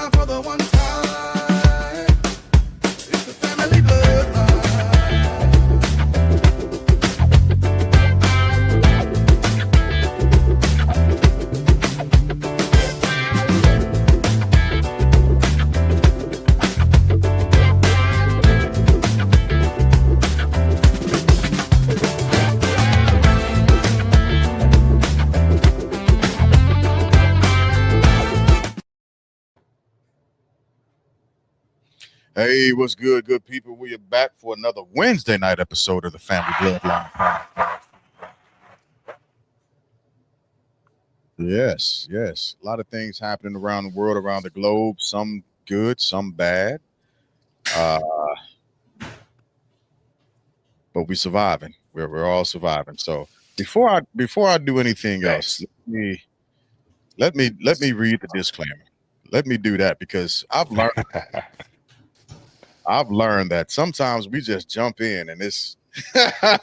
time for the one time. It's the family bloodline. Hey, what's good, good people? We are back for another Wednesday night episode of the Family Bloodline Podcast. Yes. A lot of things happening around the world, around the globe. Some good, some bad. But we're surviving. We're all surviving. So before I do anything else, let me read the disclaimer. Let me do that because I've learned that sometimes we just jump in and it's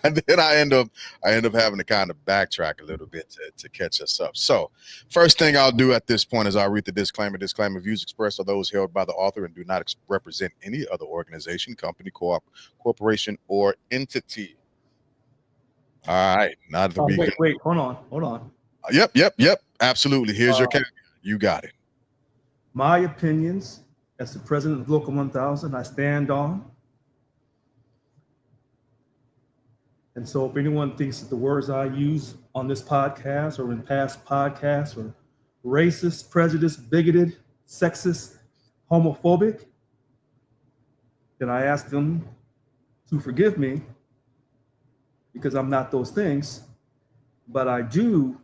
and then I end up having to kind of backtrack a little bit to catch us up. So first thing I'll do at this point is I'll read the disclaimer. Disclaimer: views expressed are those held by the author and do not represent any other organization, company, corporation, or entity. All right. Now that wait, hold on. Yep. Absolutely. Here's your caveat. You got it. My opinions as the president of Local 1000, I stand on. And so if anyone thinks that the words I use on this podcast or in past podcasts are racist, prejudiced, bigoted, sexist, homophobic, then I ask them to forgive me because I'm not those things. But I do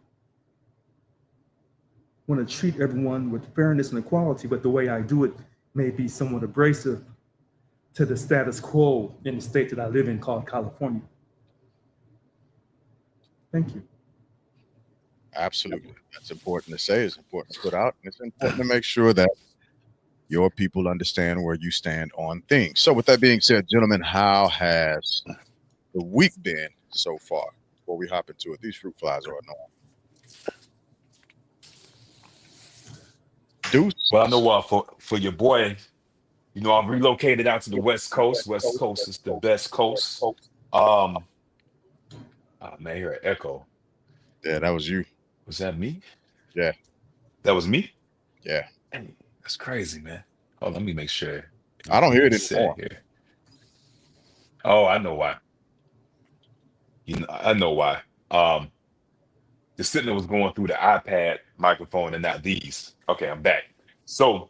want to treat everyone with fairness and equality, but the way I do it may be somewhat abrasive to the status quo in the state that I live in called California. Thank you. Absolutely. That's important to say. It's important to put out. And it's important to make sure that your people understand where you stand on things. So with that being said, gentlemen, how has the week been so far? Before we hop into it, these fruit flies are annoying. Deuce. Well, I know what for your boy, you know, I'm relocated out to the West Coast. West Coast is the best coast. Oh man, I hear an echo. Yeah, that was you. Was that me? Yeah. That was me? Yeah. Hey, that's crazy, man. Oh, let me make sure. I don't hear it anymore. Here. Oh, I know why. I know why. The signal was going through the iPad microphone and not these. Okay, I'm back. So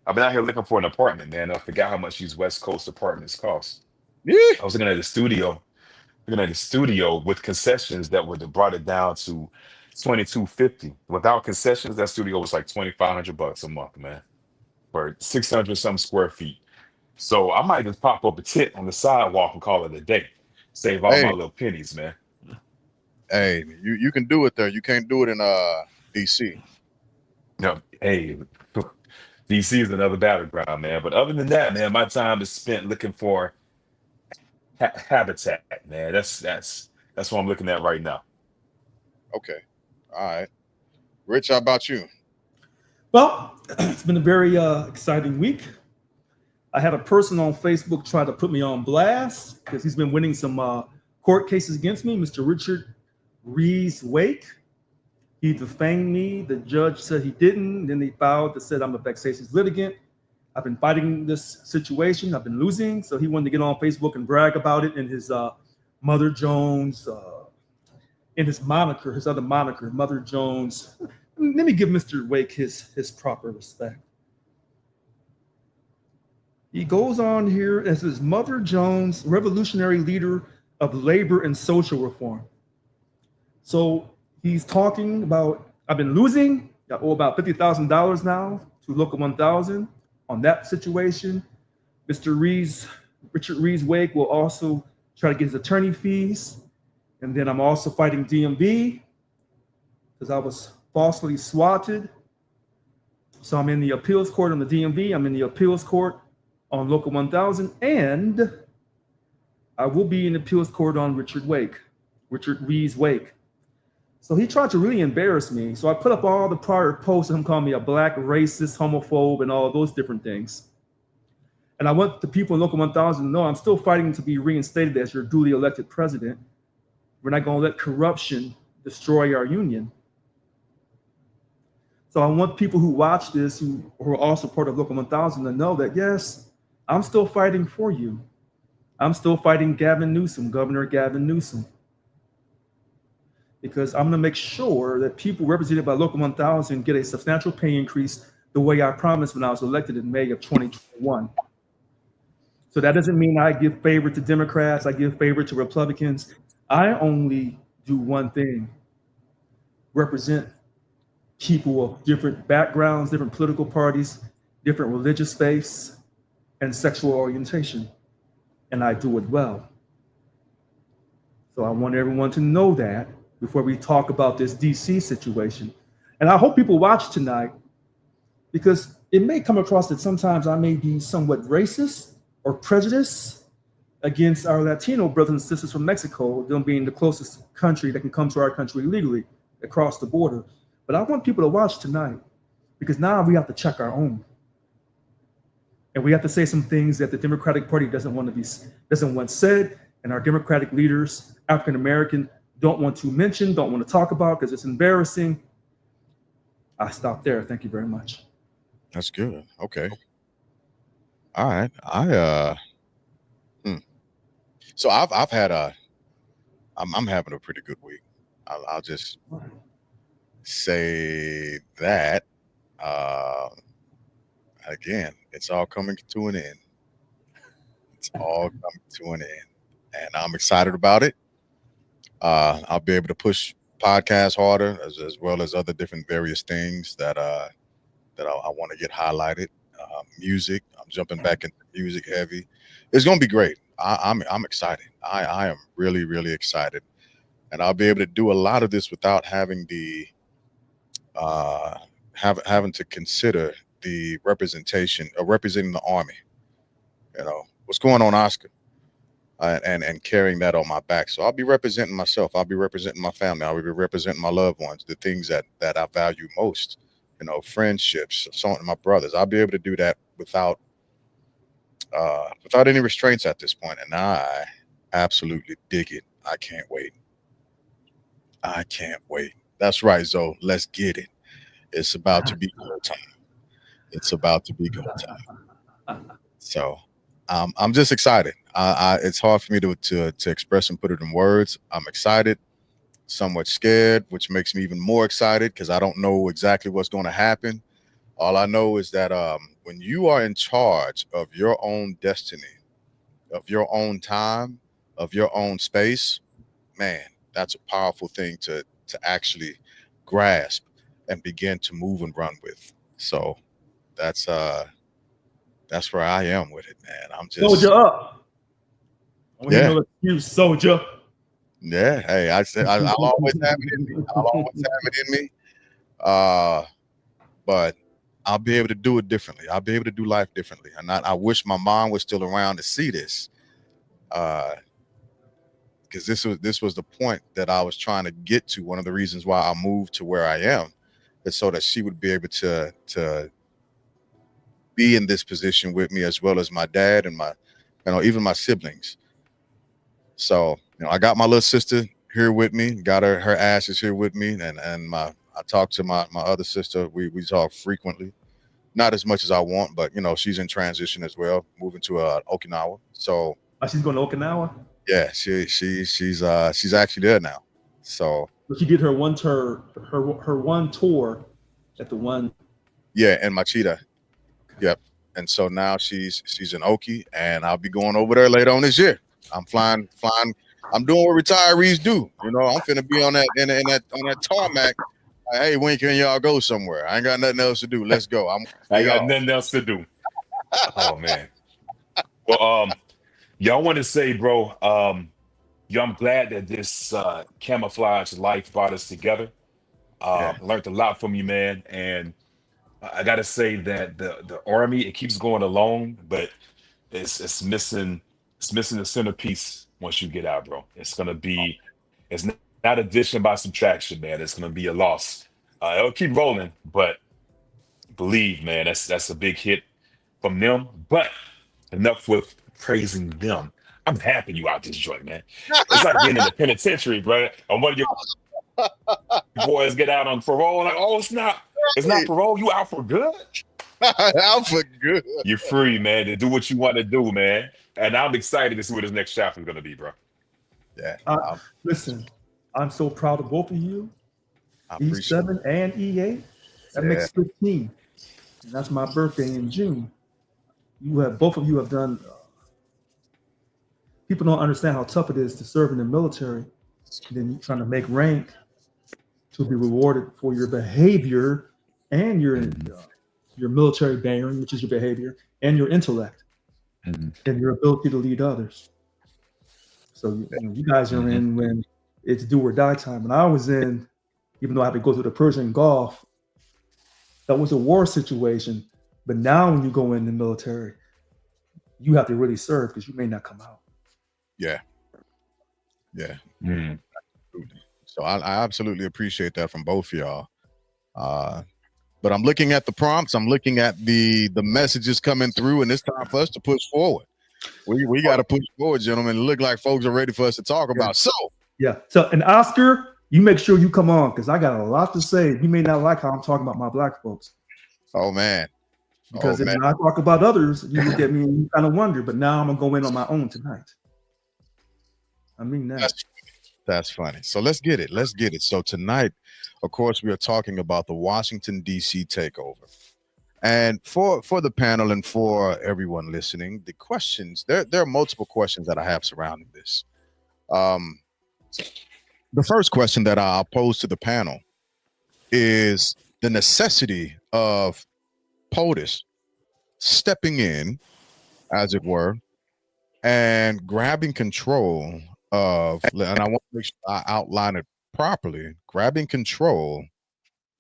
I've been out here looking for an apartment, man. I forgot how much these West Coast apartments cost. Yeah. I was looking at the studio with concessions that would have brought it down to $2,250. Without concessions, that studio was like $2,500 a month, man, for 600 some square feet. So I might just pop up a tent on the sidewalk and call it a day. Save all my little pennies, man. Hey, you can do it there. You can't do it in D.C. No, hey, D.C. is another battleground, man. But other than that, man, my time is spent looking for habitat, man. That's what I'm looking at right now. Okay, all right. Rich, how about you? Well, it's been a very exciting week. I had a person on Facebook try to put me on blast because he's been winning some court cases against me, Mr. Richard Rees-Wake. He defamed me. The judge said he didn't. Then he filed that said I'm a vexatious litigant. I've been fighting this situation. I've been losing. So he wanted to get on Facebook and brag about it in his Mother Jones, in his moniker, his other moniker, Mother Jones. Let me give Mr. Wake his proper respect. He goes on here as his Mother Jones, revolutionary leader of labor and social reform. So he's talking about, I've been losing, I owe about $50,000 now to Local 1000 on that situation. Richard Rees-Wake will also try to get his attorney fees. And then I'm also fighting DMV because I was falsely swatted. So I'm in the appeals court on the DMV. I'm in the appeals court on Local 1000. And I will be in the appeals court on Richard Rees-Wake. So he tried to really embarrass me. So I put up all the prior posts of him calling me a black racist, homophobe, and all those different things. And I want the people in Local 1000 to know I'm still fighting to be reinstated as your duly elected president. We're not going to let corruption destroy our union. So I want people who watch this, who are also part of Local 1000, to know that, yes, I'm still fighting for you. I'm still fighting Gavin Newsom, Governor Gavin Newsom, because I'm going to make sure that people represented by Local 1000 get a substantial pay increase the way I promised when I was elected in May of 2021. So that doesn't mean I give favor to Democrats, I give favor to Republicans. I only do one thing: represent people of different backgrounds, different political parties, different religious faiths, and sexual orientation. And I do it well. So I want everyone to know that before we talk about this DC situation. And I hope people watch tonight, because it may come across that sometimes I may be somewhat racist or prejudiced against our Latino brothers and sisters from Mexico, them being the closest country that can come to our country legally across the border. But I want people to watch tonight, because now we have to check our own. And we have to say some things that the Democratic Party doesn't want said, and our Democratic leaders, African American, don't want to mention, don't want to talk about, because it's embarrassing. I stop there. Thank you very much. That's good. Okay. All right. So I've had I'm having a pretty good week. I'll just say that. Again, it's all coming to an end. It's all coming to an end, and I'm excited about it. I'll be able to push podcasts harder, as well as other different various things that I want to get highlighted. Music, I'm jumping back into music heavy. It's gonna be great. I'm excited. I am really, really excited, and I'll be able to do a lot of this without having the having to consider the representation of representing the Army. You know what's going on, Oscar, and carrying that on my back. So I'll be representing myself. I'll be representing my family. I'll be representing my loved ones, the things that I value most. You know, friendships, so on, my brothers. I'll be able to do that without any restraints at this point, and I absolutely dig it. I can't wait. I can't wait. That's right, Zoe. Let's get it. It's about to be go time. It's about to be go time. So I'm just excited. It's hard for me to express and put it in words. I'm excited, somewhat scared, which makes me even more excited because I don't know exactly what's going to happen. All I know is that when you are in charge of your own destiny, of your own time, of your own space, man, that's a powerful thing to actually grasp and begin to move and run with. So that's where I am with it, man. I'm just Soldier up. I want to yeah, know you, soldier. yeah. Hey, I said I'll always have it in me. I'll always have it in me. But I'll be able to do it differently. I'll be able to do life differently. And I wish my mom was still around to see this. Because this was the point that I was trying to get to. One of the reasons why I moved to where I am is so that she would be able to be in this position with me, as well as my dad and my, even my siblings. So, I got my little sister here with me, got her ashes here with me, and I talk to my other sister. We talk frequently, not as much as I want, but she's in transition as well, moving to Okinawa. So She's going to Okinawa. yeah, she's actually there now. So She did her one tour, her one tour at the one. yeah, and Machida. Yep. And so now she's in Oki, and I'll be going over there later on this year. I'm flying. I'm doing what retirees do. I'm finna be on that on that tarmac. Hey, when can y'all go somewhere? I ain't got nothing else to do. Let's go. I got nothing else to do. Oh man. Well, y'all want to say, bro, I'm glad that this camouflage life brought us together. Yeah. Learned a lot from you, man. And I gotta say that the army, it keeps going along, but it's missing the centerpiece once you get out, bro. It's not addition by subtraction, man. It's gonna be a loss. It'll keep rolling, but believe, man, that's a big hit from them. But enough with praising them. I'm happy you out this joint, man. It's like being in the penitentiary, bro. And one of your boys get out on parole, like, oh, it's not parole. You out for good. Out for good. You're free, man, to do what you want to do, man. And I'm excited to see what his next chapter is gonna be, bro. Yeah, Listen, I'm so proud of both of you, I appreciate E7 and E8. That Yeah. makes 15. And that's my birthday in June. Both of you have done. People don't understand how tough it is to serve in the military, and then you're trying to make rank to be rewarded for your behavior and your military bearing, which is your behavior, and your intellect, and your ability to lead others. So you guys are in when it's do or die time. And I was in, even though I had to go through the Persian Gulf, that was a war situation. But now when you go in the military, you have to really serve because you may not come out. Yeah. So I absolutely appreciate that from both of y'all. But I'm looking at the prompts. I'm looking at the messages coming through, and it's time for us to push forward. We got to push forward, gentlemen. It look like folks are ready for us to talk about. So and Oscar, you make sure you come on because I got a lot to say. You may not like how I'm talking about my black folks. Oh man. Because when I talk about others, you look at me and you kind of wonder, but now I'm gonna go in on my own tonight. I mean that. That's funny. So let's get it. So tonight, of course, we are talking about the Washington D.C. takeover. And for the panel and for everyone listening, the questions, there are multiple questions that I have surrounding this. The first question that I'll pose to the panel is the necessity of POTUS stepping in, as it were, and grabbing control of, and I want to make sure I outline it properly, grabbing control.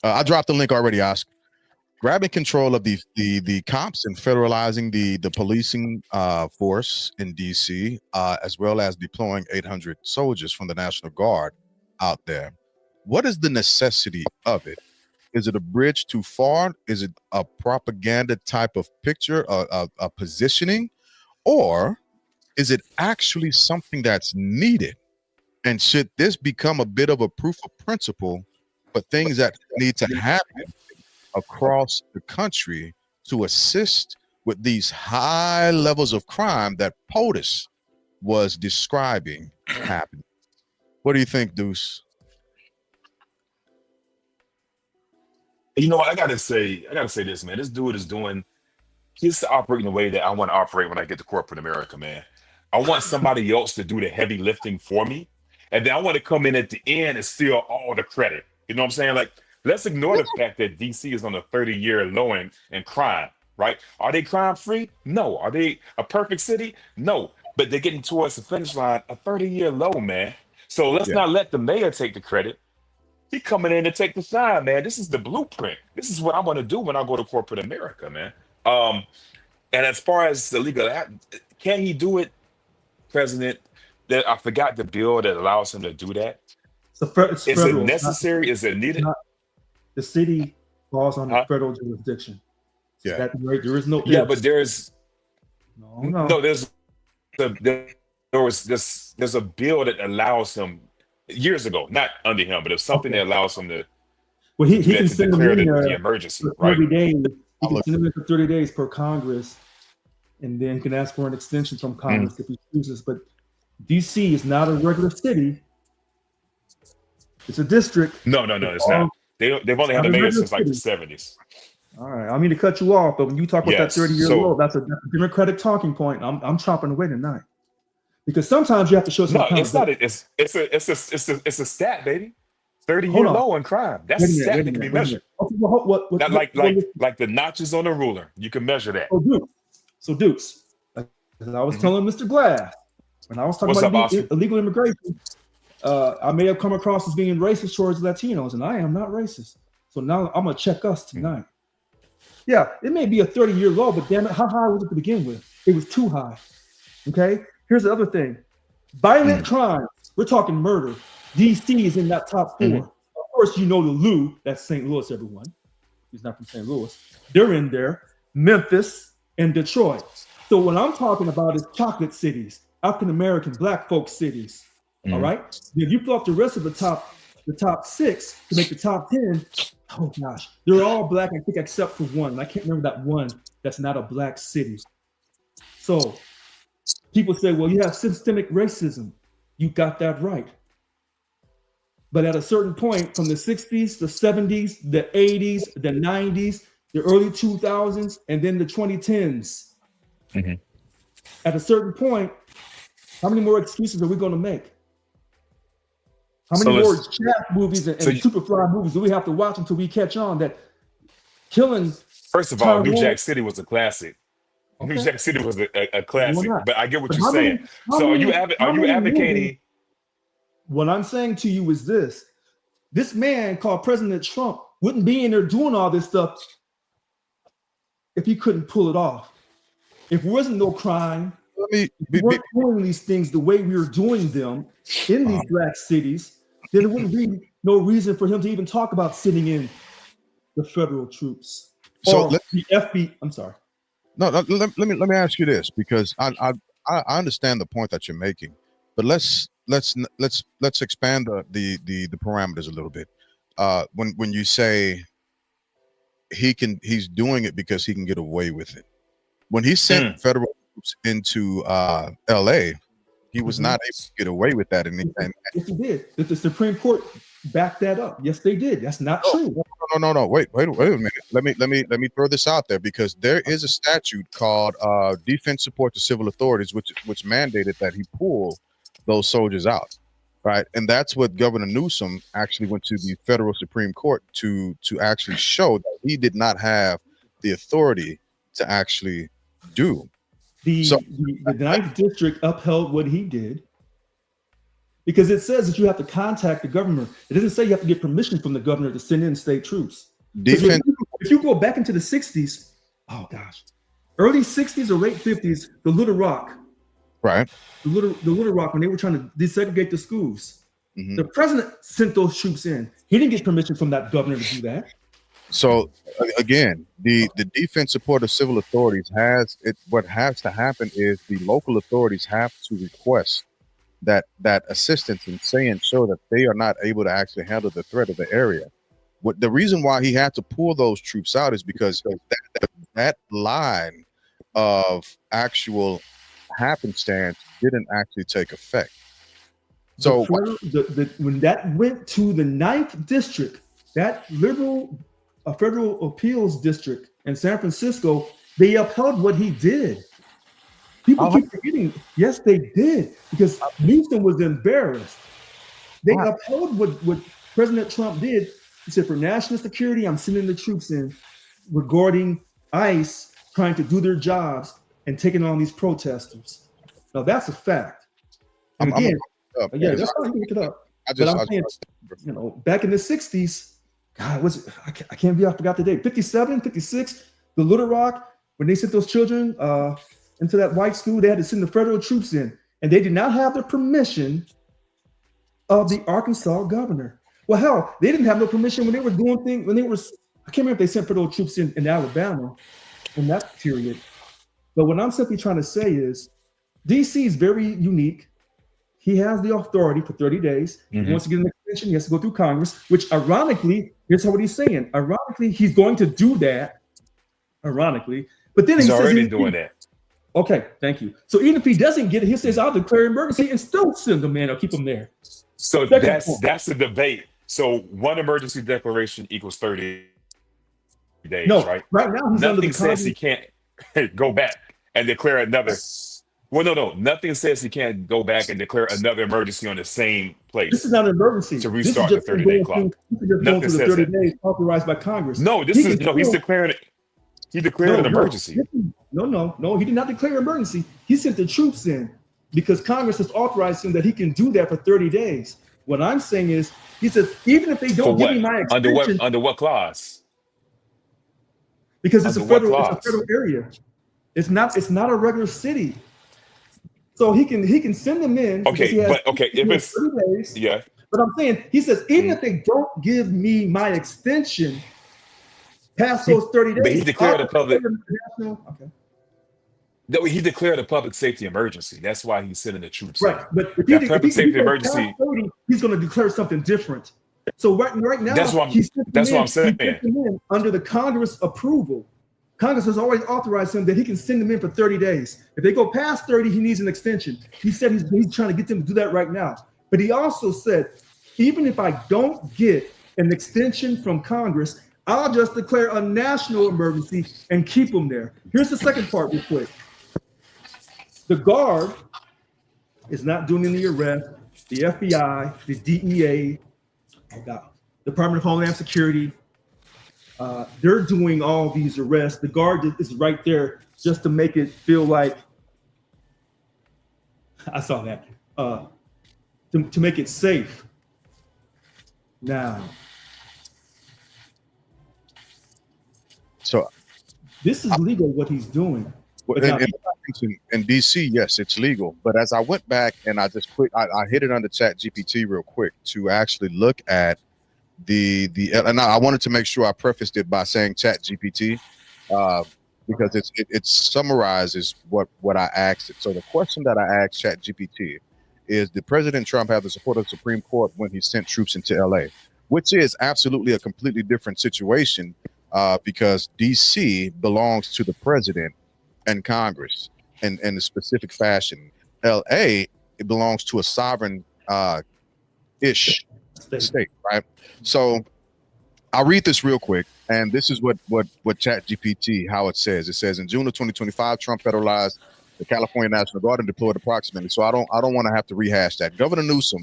I dropped the link already, Oscar. Grabbing control of the cops and federalizing the policing force in DC, as well as deploying 800 soldiers from the National Guard out there. What is the necessity of it? Is it a bridge too far? Is it a propaganda type of picture, a positioning, or is it actually something that's needed? And should this become a bit of a proof of principle for things that need to happen across the country to assist with these high levels of crime that POTUS was describing happening? What do you think, Deuce? You know what? I gotta say this, man. This dude he's operating the way that I want to operate when I get to corporate America, man. I want somebody else to do the heavy lifting for me. And then I want to come in at the end and steal all the credit. You know what I'm saying? Like, let's ignore the fact that DC is on a 30-year low in crime, right? Are they crime free? No. Are they a perfect city? No. But they're getting towards the finish line, a 30-year low, man. So let's not let the mayor take the credit. He coming in to take the shine, man. This is the blueprint. This is what I want to do when I go to corporate America, man. And as far as the legal, can he do it, President? That I forgot the bill that allows him to do that. It's Is federal. it necessary? Is it needed? The city falls under federal jurisdiction. Yeah. There is no. Yeah, but there's no. There's a bill that allows him years ago, not under him, but it's something that allows him to. Well, he can send them in the emergency, for right? 30 days. He can send them in for 30 days per Congress, and then he can ask for an extension from Congress if he chooses. But DC is not a regular city. It's a district. No, it's not. They've only had the mayor since like the 70s. All right, I mean to cut you off, but when you talk about that 30-year low, that's a Democratic talking point. I'm chopping away tonight because sometimes you have to show some. No, it's not. It's a stat, baby. 30-year low in crime. That's a stat that can be measured. Okay, well, Not like the notches on a ruler. You can measure that. So Dukes, like I was telling Mr. Glass when I was talking about illegal immigration. I may have come across as being racist towards Latinos, and I am not racist. So now I'm gonna check us tonight. Yeah, it may be a 30-year low, but damn it, how high was it to begin with? It was too high. Okay. Here's the other thing: violent crimes. We're talking murder. D.C. is in that top 4. Mhm. Of course, you know the Lou, that's St. Louis, everyone. He's not from St. Louis. They're in there, Memphis and Detroit. So what I'm talking about is chocolate cities, African-American, Black folk cities. All Mhm. right. If you pull up the rest of the top 6 to make the top 10, oh gosh, they're all Black, I think, except for one. I can't remember that one that's not a Black city. So people say, well, you have systemic racism. You got that right. But at a certain point, from the 60s, the 70s, the 80s, the 90s, the early 2000s, and then the 2010s, Mhm. at a certain point, how many more excuses are we going to make? How So many more let's- Shaft movies and so you- Superfly movies do we have to watch until we catch on that killing First of all, New Tyrone? Jack City was a classic. New Okay, Jack City was a why classic. not? But I get what But you're how saying. many? So are you How many movies? advocating? What I'm saying to you is this: this man called President Trump wouldn't be in there doing all this stuff if he couldn't pull it off. If there wasn't no crime, Let me if we weren't doing these things the way we were doing them in these Black cities, then there wouldn't be no reason for him to even talk about sitting in the federal troops So or the FB. I'm sorry. no, let me ask you this, because I understand the point that you're making, but let's expand the parameters a little bit. When you say he's doing it because he can get away with it. When he sent federal troops into LA, he was not able to get away with that. And Yes, he did. The Supreme Court backed that up. Yes, they did. That's not true. no. Wait a minute. Let me throw this out there, because there is a statute called Defense Support to Civil Authorities, which mandated that he pull those soldiers out, right? And that's what Governor Newsom actually went to the federal Supreme Court to actually show that he did not have the authority to actually do. The 9th district upheld what he did because it says that you have to contact the governor. It doesn't say you have to get permission from the governor to send in state troops. Defense. If you go back into the 60s, oh gosh, early 60s or late 50s, the Little Rock, Right. the Little Rock, when they were trying to desegregate the schools, the president sent those troops in. He didn't get permission from that governor to do that. So again, the Defense Support of Civil Authorities has it. What has to happen is the local authorities have to request that assistance and show that they are not able to actually handle the threat of the area. What the reason why he had to pull those troops out is because that line of actual happenstance didn't actually take effect. So when that went to the 9th district, that liberal federal appeals district in San Francisco, they upheld what he did. People keep forgetting. Yes, they did, because Newsom was embarrassed. They upheld what President Trump did. He said, for national security, I'm sending the troops in regarding ICE trying to do their jobs and taking on these protesters. Now that's a fact. And again, that's how you pick it up. But I'm saying, back in the 60s, God, I can't believe I forgot the date. 57, 56, the Little Rock, when they sent those children into that white school, they had to send the federal troops in, and they did not have the permission of the Arkansas governor. Well, hell, they didn't have no permission when they were doing things. I can't remember if they sent federal troops in Alabama in that period. But what I'm simply trying to say is, DC is very unique. He has the authority for 30 days. He wants to get an extension. He has to go through Congress, which ironically, here's what he's saying. Ironically, he's going to do that. Ironically. But then he's already doing that. Okay, thank you. So even if he doesn't get it, he says, I'll declare emergency and still send them in or keep them there. So that's the debate. So one emergency declaration equals 30 days, right? Right now he's nothing says he can't go back and declare another. Well, no. Nothing says he can't go back and declare another emergency on the same place. This is not an emergency. To restart the 30-day clock. Nothing says 30 days authorized by Congress. No, he's declaring it. He declared an emergency. No, he did not declare an emergency. He sent the troops in because Congress has authorized him that he can do that for 30 days. What I'm saying is, he says, even if they don't give me my extension. Under what clause? Because it's a federal area. It's not a regular city. So he can send them in. Okay, but if it's 30 days. Yeah. But I'm saying, he says, even if they don't give me my extension past those 30 But he days, declared a public. Okay. No, he declared a public safety emergency. That's why he's sending the troops in. Right. But That if public he safety goes past emergency. 30, he's going to declare something different. So right That's now, what I'm he sent saying. them in under the Congress approval. Congress has already authorized him that he can send them in for 30 days. If they go past 30, he needs an extension. He said he's trying to get them to do that right now. But he also said, even if I don't get an extension from Congress, I'll just declare a national emergency and keep them there. Here's the second part real quick. The Guard is not doing any arrest. The FBI, the DEA, Department of Homeland Security, they're doing all these arrests. The Guard is right there just to make it feel like, I saw that, to make it safe. Now, So this is legal what he's doing. But now, in DC, yes, it's legal. But as I went back and I hit it under Chat GPT real quick to actually look at and I wanted to make sure I prefaced it by saying Chat GPT because it summarizes what I asked it. So the question that I asked Chat GPT is, did President Trump have the support of the Supreme Court when he sent troops into LA? Which is absolutely a completely different situation because DC belongs to the president and Congress in a specific fashion. LA, it belongs to a sovereign ish state, right? So I'll read this real quick, and this is what Chat GPT, how it says. It says, in June of 2025, Trump federalized the California National Guard and deployed approximately. So I don't want to have to rehash that. Governor Newsom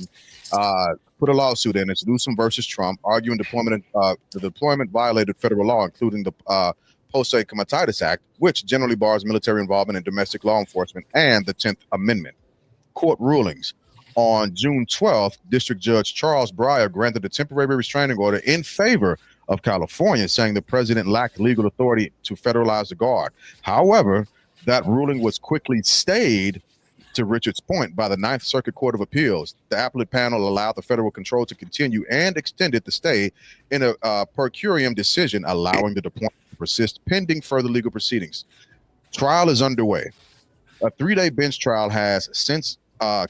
put a lawsuit in. It's Newsom versus Trump, arguing the deployment violated federal law, including the Takeover Act, which generally bars military involvement in domestic law enforcement, and the 10th Amendment. Court rulings. On June 12th, District Judge Charles Breyer granted a temporary restraining order in favor of California, saying the president lacked legal authority to federalize the Guard. However, that ruling was quickly stayed, to Richard's point, by the Ninth Circuit Court of Appeals. The appellate panel allowed the federal control to continue and extended the stay in a per curiam decision, allowing the deployment to persist pending further legal proceedings. Trial is underway. A 3-day bench trial has since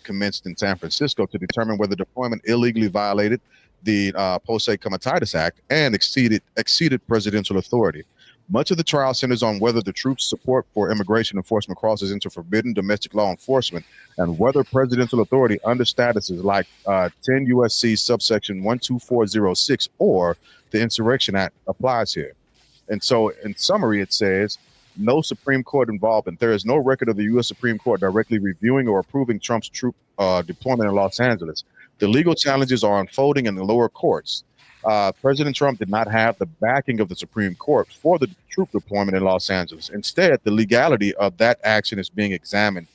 commenced in San Francisco to determine whether deployment illegally violated the Takeover Act and exceeded presidential authority. Much of the trial centers on whether the troops' support for immigration enforcement crosses into forbidden domestic law enforcement and whether presidential authority under statuses like 10 U.S.C. subsection 12406 or the Insurrection Act applies here. And so in summary, it says, no Supreme Court involvement. There is no record of the U.S. Supreme Court directly reviewing or approving Trump's troop deployment in Los Angeles. The legal challenges are unfolding in the lower courts. President Trump did not have the backing of the Supreme Court for the troop deployment in Los Angeles. Instead, the legality of that action is being examined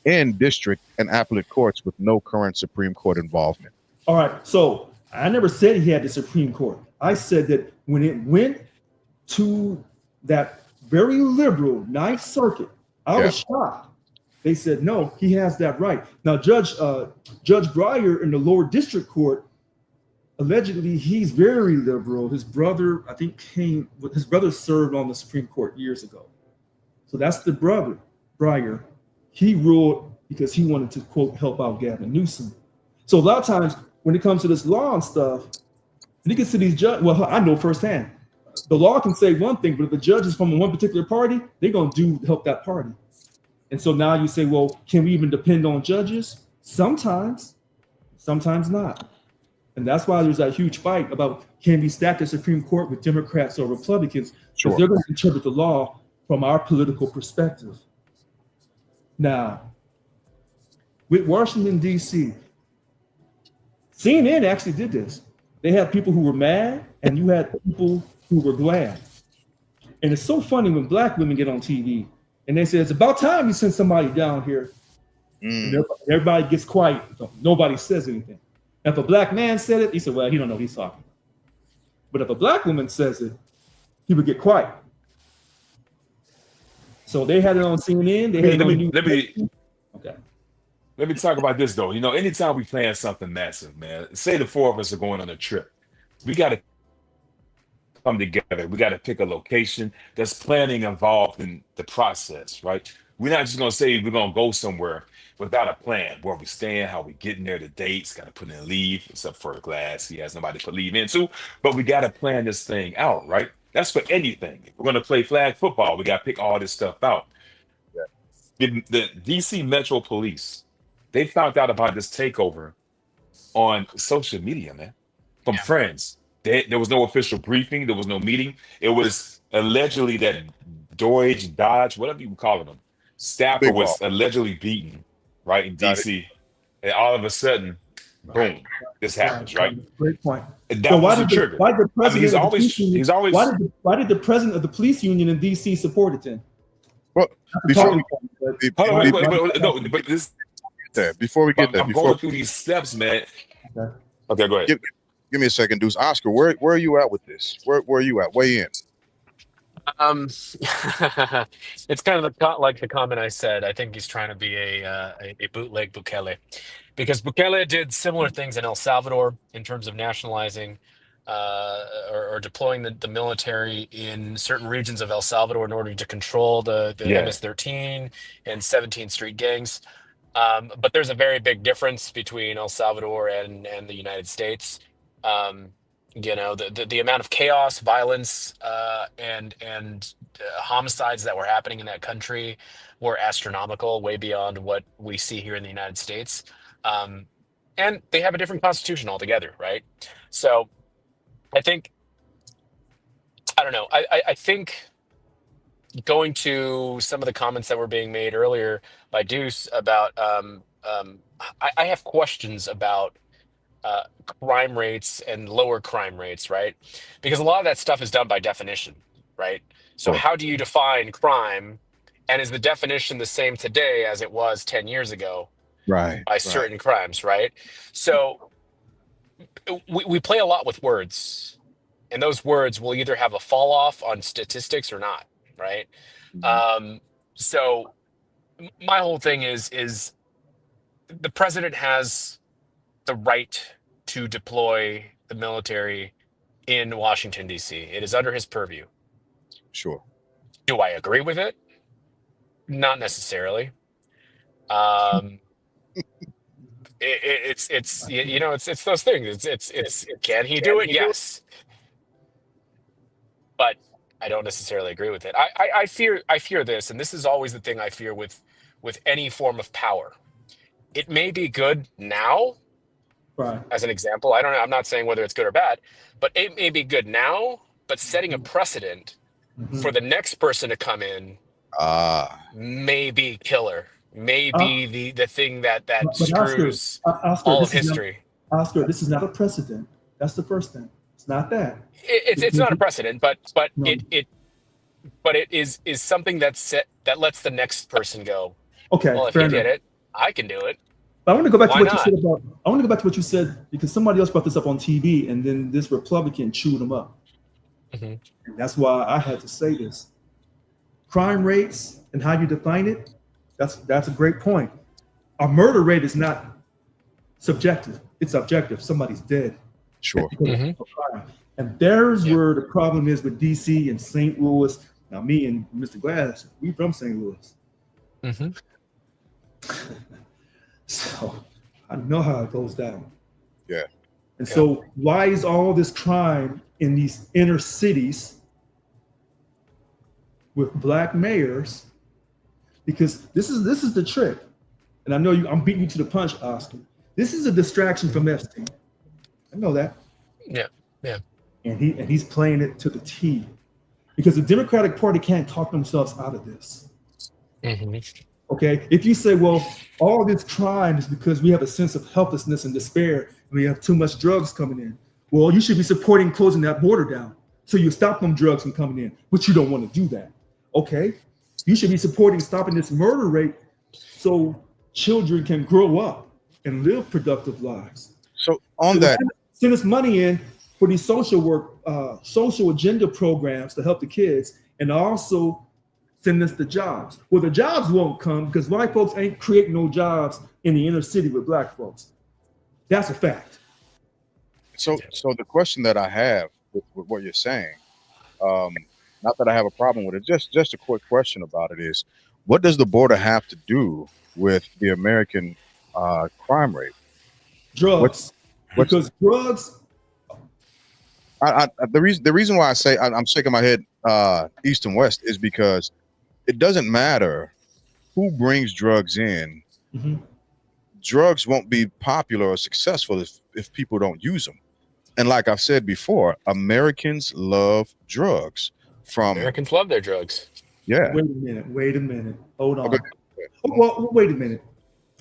in district and appellate courts with no current Supreme Court involvement. All right, so I never said he had the Supreme Court. I said that when it went to that very liberal Ninth Circuit, I was shocked. They said, no, he has that right. Now, Judge Breyer in the lower district court, allegedly, he's very liberal. His brother, I think, his brother served on the Supreme Court years ago. So that's the brother, Breyer. He ruled because he wanted to, quote, help out Gavin Newsom. So a lot of times when it comes to this law and stuff, and it gets to these judges, well, I know firsthand, the law can say one thing, but if the judge is from one particular party, they're going to help that party. And so now you say, well, can we even depend on judges? Sometimes not. And that's why there's that huge fight about, can we stack the Supreme Court with Democrats or Republicans? Because they're going to interpret the law from our political perspective. Now, with Washington, D.C., CNN actually did this. They had people who were mad, and you had people who were glad. And it's so funny when black women get on TV, and they say, it's about time you send somebody down here. And everybody gets quiet. Nobody says anything. If a black man said it, he said, well, he don't know what he's talking about. But if a black woman says it, he would get quiet. So they had it on CNN. They had let me let me talk about this though. Anytime we plan something massive, man, say the four of us are going on a trip, we got to come together. We got to pick a location. There's planning involved in the process, right? We're not just gonna say we're gonna go somewhere without a plan. Where we staying, how we getting there, the dates, got to put in leave, except for Glass. He has nobody to put leave into, but we got to plan this thing out, right? That's for anything. If we're gonna play flag football, we got to pick all this stuff out. The DC Metro Police, they found out about this takeover on social media, man, from friends. There was no official briefing. There was no meeting. It was allegedly that Dodge, whatever you call them, staffer Big ball. was allegedly beaten, right, in Got it. DC. And all of a sudden, boom, this happens, right? Great point. And So that was the trigger. why did the I mean, president of the police union, he's always. why did the president of the police union in D.C. support it then? Well, Not the before talking we, point, be- Hold on, be- wait, no, but this. before we get there, I'm going through these steps, man. Okay. Okay, go ahead. give me a second, Deuce. Oscar, where are you at with this? Where are you at? Weigh in. It's kind of like the comment I said. I think he's trying to be a bootleg Bukele, because Bukele did similar things in El Salvador in terms of nationalizing or deploying the military in certain regions of El Salvador in order to control the Yeah. MS-13 and 17th Street gangs. But there's a very big difference between El Salvador and the United States. The amount of chaos, violence, and homicides that were happening in that country were astronomical, way beyond what we see here in the United States. And they have a different constitution altogether, right? So I don't know. I think going to some of the comments that were being made earlier by Deuce about, I have questions about crime rates and lower crime rates, right? Because a lot of that stuff is done by definition, right? So how do you define crime? And is the definition the same today as it was 10 years ago Right. by certain crimes, right? So we play a lot with words, and those words will either have a fall off on statistics or not, right? So my whole thing is the president has the right to deploy the military in Washington, D.C. It is under his purview. Sure. Do I agree with it? Not necessarily. It's those things. It's can he do it? Yes, but I don't necessarily agree with it. I fear this, and this is always the thing I fear with any form of power. It may be good now, Right. as an example. I don't know. I'm not saying whether it's good or bad, but it may be good now, but setting a precedent for the next person to come in may be killer. May be the thing that But screws Oscar, all of this is history. Oscar, this is not a precedent. That's the first thing. It's not that. It's not a precedent, but No. it is something that lets the next person go, Okay, well, if fair he did enough. it, I can do it. But I want to go back to Why what you not? said about. I want to go back to what you said because somebody else brought this up on TV, and then this Republican chewed them up. Mhm. And that's why I had to say this. Crime rates and how you define it. That's a great point. A murder rate is not subjective. It's objective. Somebody's dead. Sure. Mhm. Of crime. And there's Yeah. where the problem is with DC and St. Louis. Now, me and Mr. Glass, we from St. Louis. Mhm. So I know how it goes down. Yeah. And so why is all this crime in these inner cities with black mayors? Because this is the trick. And I know I'm beating you to the punch, Oscar. This is a distraction from Epstein. I know that. Yeah. And he's playing it to the T. Because the Democratic Party can't talk themselves out of this. Mhm. Okay, if you say, well, all this crime is because we have a sense of helplessness and despair, and we have too much drugs coming in. Well, you should be supporting closing that border down so you stop them drugs from coming in, but you don't want to do that. Okay, you should be supporting stopping this murder rate so children can grow up and live productive lives. So on that, Send us money in for these social agenda programs to help the kids, and also send us the jobs. Well, the jobs won't come because white folks ain't creating no jobs in the inner city with black folks. That's a fact. So the question that I have with what you're saying, um, not that I have a problem with it, just a quick question about it is, what does the border have to do with the American crime rate? What Drugs. what's Because drugs, the reason why I say I'm shaking my head east and west is because it doesn't matter who brings drugs in. mhm, Drugs won't be popular or successful if people don't use them. And like I've said before, Americans love drugs. From Americans love their drugs. yeah, wait a minute. Hold okay. on. Well, wait a minute.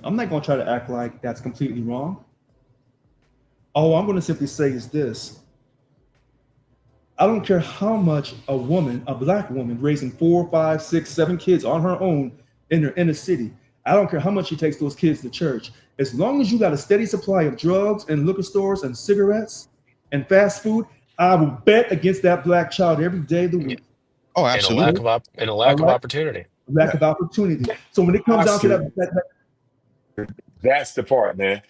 I'm not going to try to act like that's completely wrong. All I'm going to simply say is this. I don't care how much a woman, a black woman, raising 4, 5, 6, 7 kids on her own in her inner city. I don't care how much she takes those kids to church. As long as you got a steady supply of drugs and liquor stores and cigarettes and fast food, I will bet against that black child every day of the week. Oh, And a absolutely. lack All of right? opportunity. Lack of opportunity. So when it comes down to That's the part, man.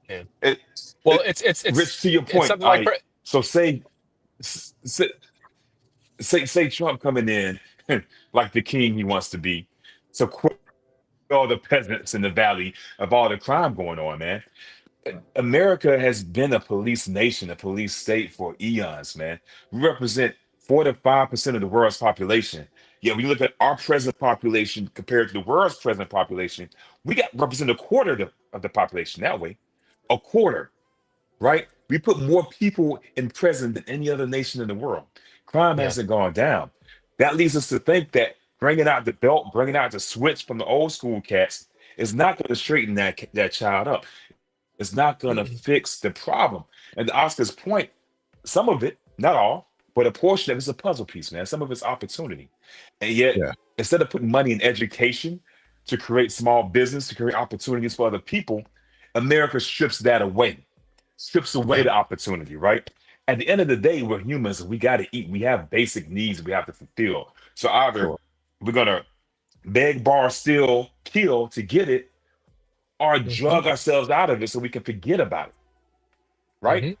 Yeah. It, Well, it, it's Rich, to your it's point, something like so say Trump coming in like the king he wants to be, so quit all the peasants in the valley of all the crime going on, man. America has been a police nation, a police state for eons, man. We represent 4 to 5% of the world's population. Yet when you look at our present population compared to the world's present population, we got represent a quarter of the population that way. A quarter, right? We put more people in prison than any other nation in the world. Crime yeah. hasn't gone down. That leads us to think that bringing out the belt, bringing out the switch from the old school cats is not going to straighten that child up. It's not going to Mhm. fix the problem. And to Oscar's point, some of it, not all, but a portion of it's a puzzle piece, man. Some of it's opportunity. And yet, Yeah, instead of putting money in education to create small business, to create opportunities for other people, America strips that away, strips away Yeah. the opportunity, right? At the end of the day, we're humans. We got to eat. We have basic needs we have to fulfill. So either sure. we're going to beg, borrow, steal, kill to get it, or Mhm. drug ourselves out of it so we can forget about it, right? Mhm.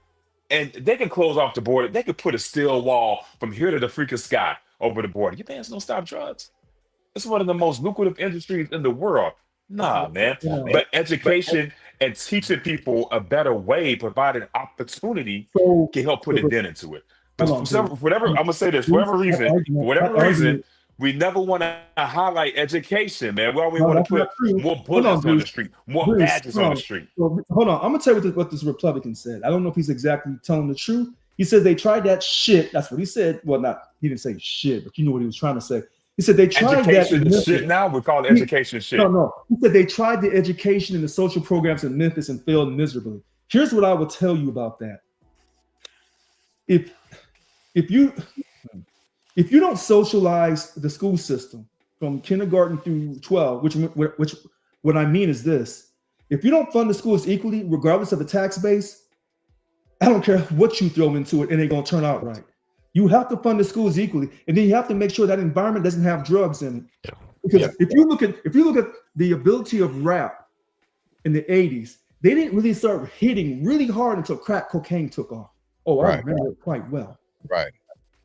And they can close off the border. They could put a steel wall from here to the freaking sky over the border. You think it's gonna stop drugs? It's one of the most lucrative industries in the world. Nah, man. you know, But education and teaching people a better way, providing opportunity, so can help put a hold dent into it. But on, dude. for whatever, I'm gonna say this, for Dude, whatever reason, that argument, we never want to highlight education, man. We always no, want to that's not put true. more Hold on, bullets on the Bruce. street, more Bruce, badges hold on the on. street. So, hold on. I'm gonna tell you what this Republican said. I don't know if he's exactly telling the truth. He said they tried that shit. That's what he said. Well, not he didn't say shit, but you know what he was trying to say. He said they tried that in Education is shit Memphis. now. We call it He- education no, shit. no. He said they tried the education and the social programs in Memphis and failed miserably. Here's what I will tell you about that. If if you if you don't socialize the school system from kindergarten through 12, which what I mean is this: if you don't fund the schools equally, regardless of the tax base, I don't care what you throw into it, it ain't gonna turn out right. You have to fund the schools equally, and then you have to make sure that environment doesn't have drugs in it. Yeah. Because Yep. if you look at the ability of rap in the 80s, they didn't really start hitting really hard until crack cocaine took off. Oh, I Right, remember it quite well. right.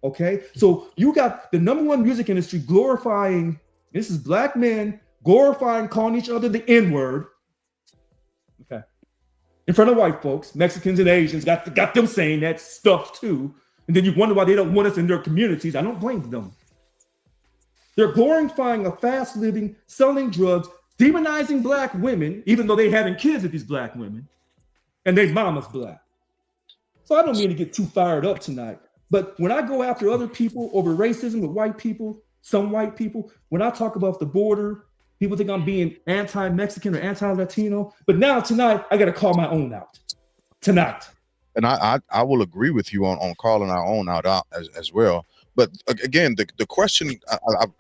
Okay, so you got the number one music industry glorifying, this is black men glorifying calling each other the N-word. Okay. In front of white folks, Mexicans and Asians got them saying that stuff too. And then you wonder why they don't want us in their communities. I don't blame them. They're glorifying a fast living, selling drugs, demonizing black women, even though they having kids with these black women, and their mama's black. So I don't mean to get too fired up tonight. But when I go after other people over racism with white people, some white people, when I talk about the border, people think I'm being anti-Mexican or anti-Latino. But now tonight, I got to call my own out. Tonight. And I will agree with you on calling our own out as well. But again, the question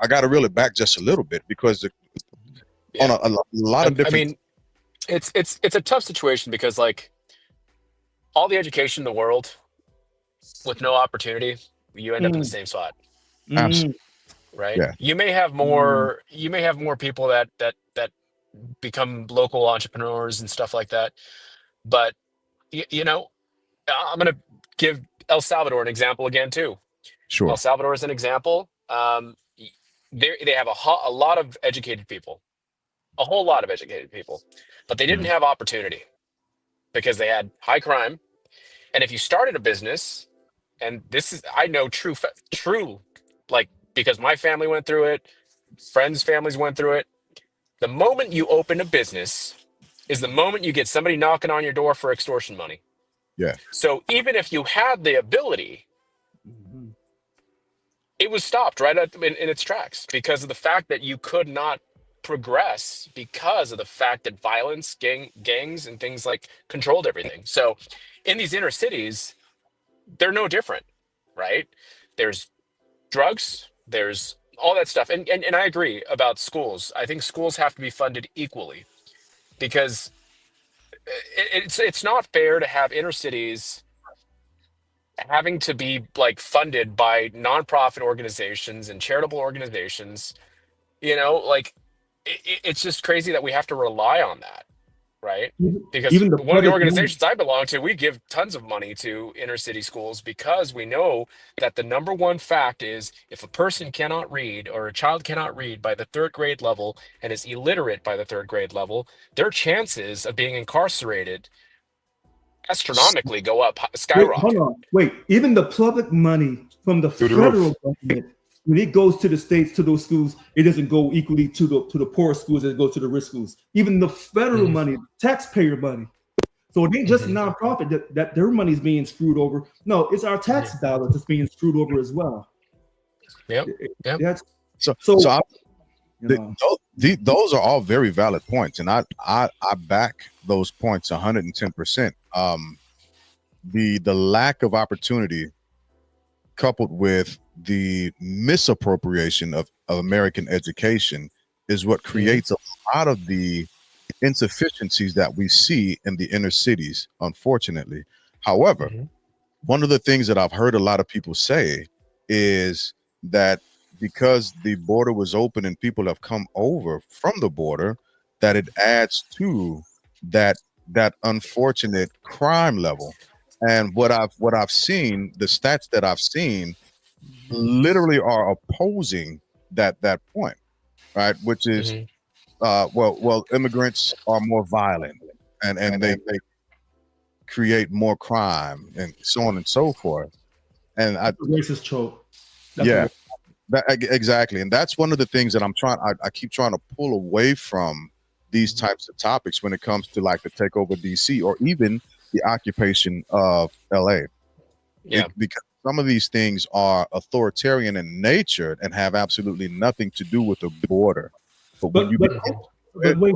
I got to reel it back just a little bit because on Yeah. a lot of I different. mean, it's a tough situation because like all the education in the world with no opportunity, you end up in the same spot. Mm, Absolutely. right? Yeah. You may have more people that become local entrepreneurs and stuff like that. But you know, I'm going to give El Salvador an example again too. El Sure. Salvador is an example. They have a lot of educated people, a whole lot of educated people, but they didn't Mhm. have opportunity because they had high crime. And if you started a business, and this is, I know true, like, because my family went through it, friends' families went through it. The moment you open a business is the moment you get somebody knocking on your door for extortion money. Yeah. So even if you had the ability, Mhm. it was stopped in its tracks because of the fact that you could not progress because of the fact that violence, gangs, and things like controlled everything. So in these inner cities, they're no different, right? There's drugs, there's all that stuff. And I agree about schools. I think schools have to be funded equally because it's not fair to have inner cities having to be like funded by nonprofit organizations and charitable organizations. Like it's just crazy that we have to rely on that, right? Because Even the one of the public money. organizations I belong to, we give tons of money to inner city schools because we know that the number one fact is if a person cannot read or a child cannot read by the third grade level and is illiterate by the third grade level, their chances of being incarcerated astronomically go up, Wait, hold skyrocket. on. Wait, even the public money from the Through the federal roof. government, when it goes to the states, to those schools, it doesn't go equally to the poor schools as it goes to the rich schools. Even the federal Hmm. money, taxpayer money. So it ain't just a Hmm. nonprofit that their money is being screwed over. No, it's our Hmm. tax dollars that's being screwed over as well. Yep. Yep. That's So so so I, you know. those are all very valid points, and I back those points 110%. The lack of opportunity coupled with the misappropriation of American education is what Hmm. creates a lot of the insufficiencies that we see in the inner cities, unfortunately. However, Hmm. one of the things that I've heard a lot of people say is that because the border was open and people have come over from the border, that it adds to that unfortunate crime level. And what I've seen, the stats that I've seen literally are opposing that point, right? Which is Hmm. immigrants are more violent and they create more crime and so on and so forth. And I That's a racist trope. That's yeah, a exactly. And that's one of the things that I keep trying to pull away from these types of topics when it comes to like the takeover DC or even the occupation of LA. Yeah. Because some of these things are authoritarian in nature and have absolutely nothing to do with the border. But when but you but begin Hmm. to but it, wait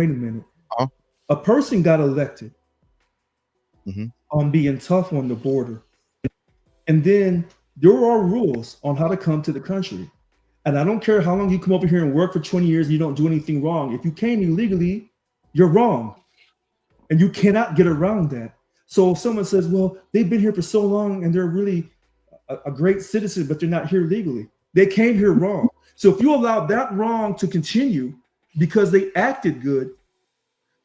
a minute. uh, A person got elected mhm, on being tough on the border. And then there are rules on how to come to the country. And I don't care how long you come over here and work for 20 years and you don't do anything wrong. If you came illegally, you're wrong. And you cannot get around that. So if someone says, well, they've been here for so long and they're really a great citizen, but they're not here legally, they came here wrong. So if you allow that wrong to continue because they acted good,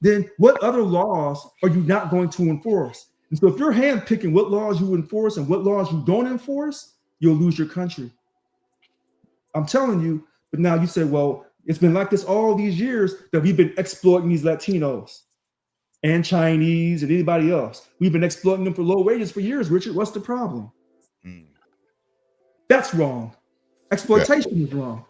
then what other laws are you not going to enforce? And so if you're handpicking what laws you enforce and what laws you don't enforce, you'll lose your country. I'm telling you, but now you say, well, it's been like this all these years that we've been exploiting these Latinos and Chinese and anybody else. We've been exploiting them for low wages for years, Richard. What's the problem? mm, That's wrong. yeah, Exploitation is wrong.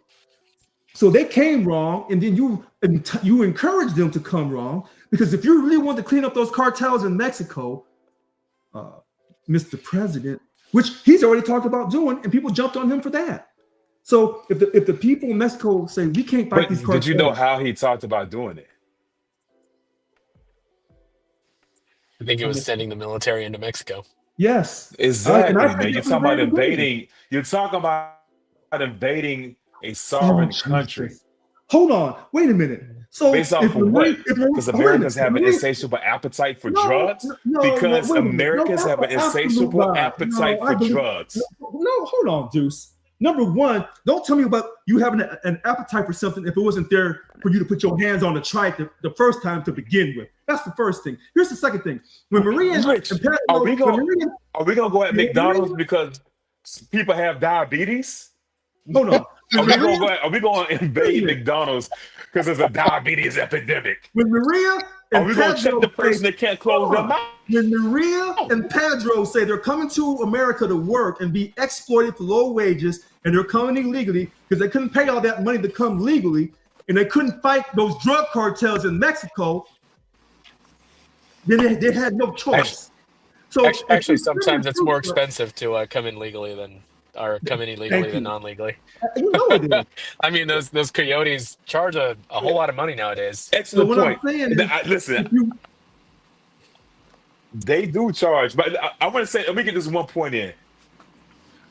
So they came wrong, and then you encourage them to come wrong because if you really want to clean up those cartels in Mexico, uh, Mr. President, which he's already talked about doing, and people jumped on him for that. So if the people in Mexico say we can't fight these But did you know cartels, how he talked about doing it? I think it I was mean, sending the military into Mexico. yes, I Exactly, man. think You're that was talking about very good. invading. You're talking about invading a Oh sovereign country Jesus! Hold on, wait a minute. So based off of what? Because oh, wait a minute, Americans if have an Marine, insatiable appetite for no, drugs. no, Because wait a minute, no, Americans that's have an an absolute insatiable lie. No, appetite I for believe, drugs. no, hold on, Deuce. Number one, don't tell me about you having an appetite for something if it wasn't there for you to put your hands on to try it the first time to begin with. That's the first thing. Here's the second thing. When Maria and Rich, Pedro, are we when gonna Maria, are we gonna go at when McDonald's Maria, because people have diabetes? hold on. Are When we Maria, gonna go? Are we gonna invade McDonald's because there's a diabetes epidemic? when Maria Are and we gonna check the Pedro say, person that can't close hold their on. mouth? When Maria and Pedro say they're coming to America to work and be exploited for low wages, and they're coming illegally because they couldn't pay all that money to come legally, and they couldn't fight those drug cartels in Mexico, then they had no choice. So Actually, sometimes it's more expensive to come in legally than or come in illegally than non-legally. You know it is. I mean, those coyotes charge a whole lot of money nowadays. So Excellent what I'm point. saying is, Listen, if you, they do charge, but I want to say, let me get this one point in.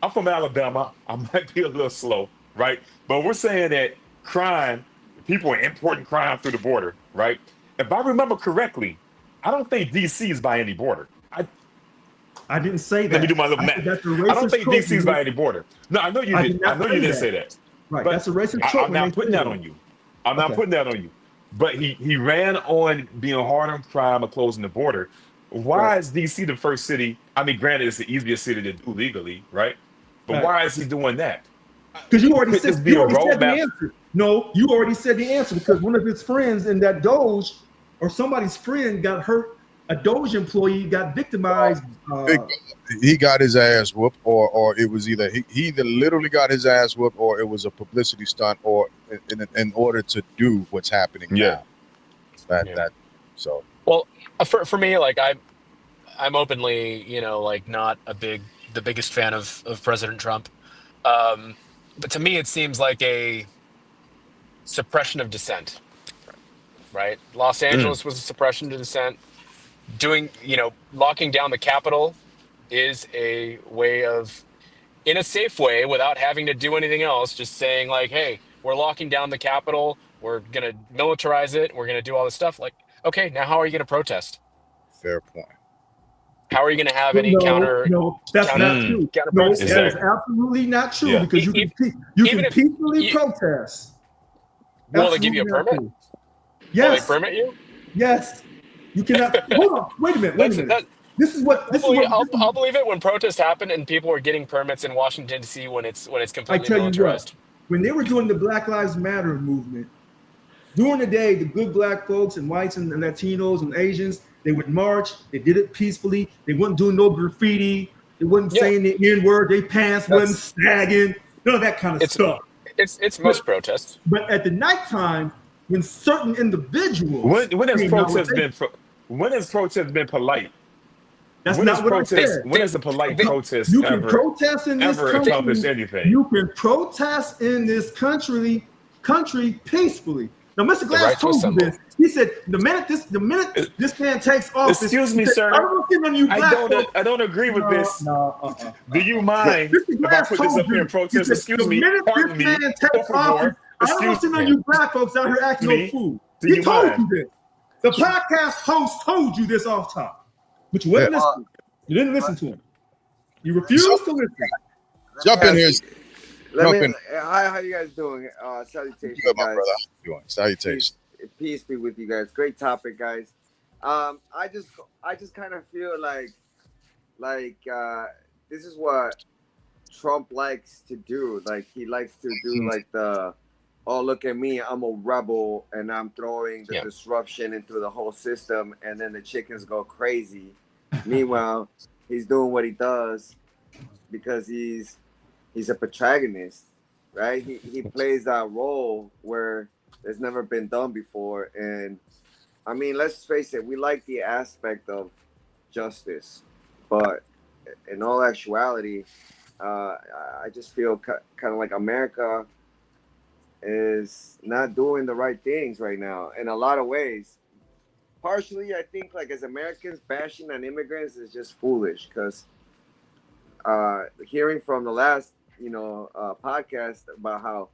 I'm from Alabama. I might be a little slow, right? But we're saying that crime, people are importing crime through the border, right? If I remember correctly, I don't think DC is by any border. I didn't say that. Let me do my little I said math. that's a I don't racist think trope. DC is by any border. No, I know you I did. did not I know say you didn't that. say that. Right, But that's a racist trope. I'm when not they putting say that on you. I'm not putting that on you. But he ran on being hard on crime and closing the border. Why Right. is DC the first city? I mean, granted, it's the easiest city to do legally, right? But Right. why is he doing that? Because you already Could said this be a the roadmap? answer. No, you already said the answer because one of his friends in that Doge or somebody's friend got hurt. A Doge employee got victimized. He got his ass whooped, or it was either he either literally got his ass whooped, or it was a publicity stunt, or in order to do what's happening Yeah. now. Yeah. That so Well, for me, like I'm openly, like not the biggest fan of President Trump. But to me, it seems like a suppression of dissent, right? Los Mm. Angeles was a suppression to dissent. Locking down the Capitol is a way of, in a safe way, without having to do anything else, just saying like, hey, we're locking down the Capitol. We're going to militarize it. We're going to do all this stuff. Like, okay, now how are you going to protest? fair point. How are you going to have any No, that's not Mm. true. counter No, protest? that is Exactly. absolutely not true Yeah. because you Even can if peacefully you, protest. will they give you a Absolutely not permit? true. Will they Yes, permit you? yes. You cannot. Hold on. Wait a minute. That's that. This is what. This is what. I'll believe it when protests happen and people are getting permits in Washington D.C. when it's I completely tell you what. militarized. When they were doing the Black Lives Matter movement, during the day, the good black folks and whites and Latinos and Asians, they would march. They did it peacefully. They wasn't doing no graffiti. They wasn't Yeah, saying the N word. Their pants wasn't that's sagging. None of that kind of it's stuff. it's But most protests. but at the nighttime, when certain individuals When has came out with protest been when has protest been polite? that's not what I said. When has a polite They, protest You can protest in this ever accomplished country. anything? You can protest in this country peacefully. Now, Mr. the Glass right to told you assemble. this. He said the minute this man takes office, Excuse me, he said, sir. I don't know on you black folks. I don't agree with this. No. Do you mind Mr. if I Glass put this told up here you. and He protest? said, Excuse the me. minute Pardon this me. man Por takes office, favor. I don't Excuse know on you black folks out here acting no me. fool. Do He you told mind? you this. The podcast host told you this off top, but you wouldn't Yeah. listen. You didn't listen to him. You refused to listen. Jump in here. Let Jump me. in. Hi, how you guys doing? Salutations, Good, my guys. brother. How you doing? Salutations. Peace be with you guys. Great topic, guys. I just kind of feel like this is what Trump likes to do. Like he likes to do like oh, look at me, I'm a rebel and I'm throwing the disruption into the whole system, and then the chickens go crazy. Meanwhile, he's doing what he does because he's a protagonist, right? He plays that role where it's never been done before. And I mean, let's face it, we like the aspect of justice, but in all actuality, I just feel kind of like America is not doing the right things right now in a lot of ways. Partially, I think like as Americans, bashing on immigrants is just foolish because hearing from the last podcast about how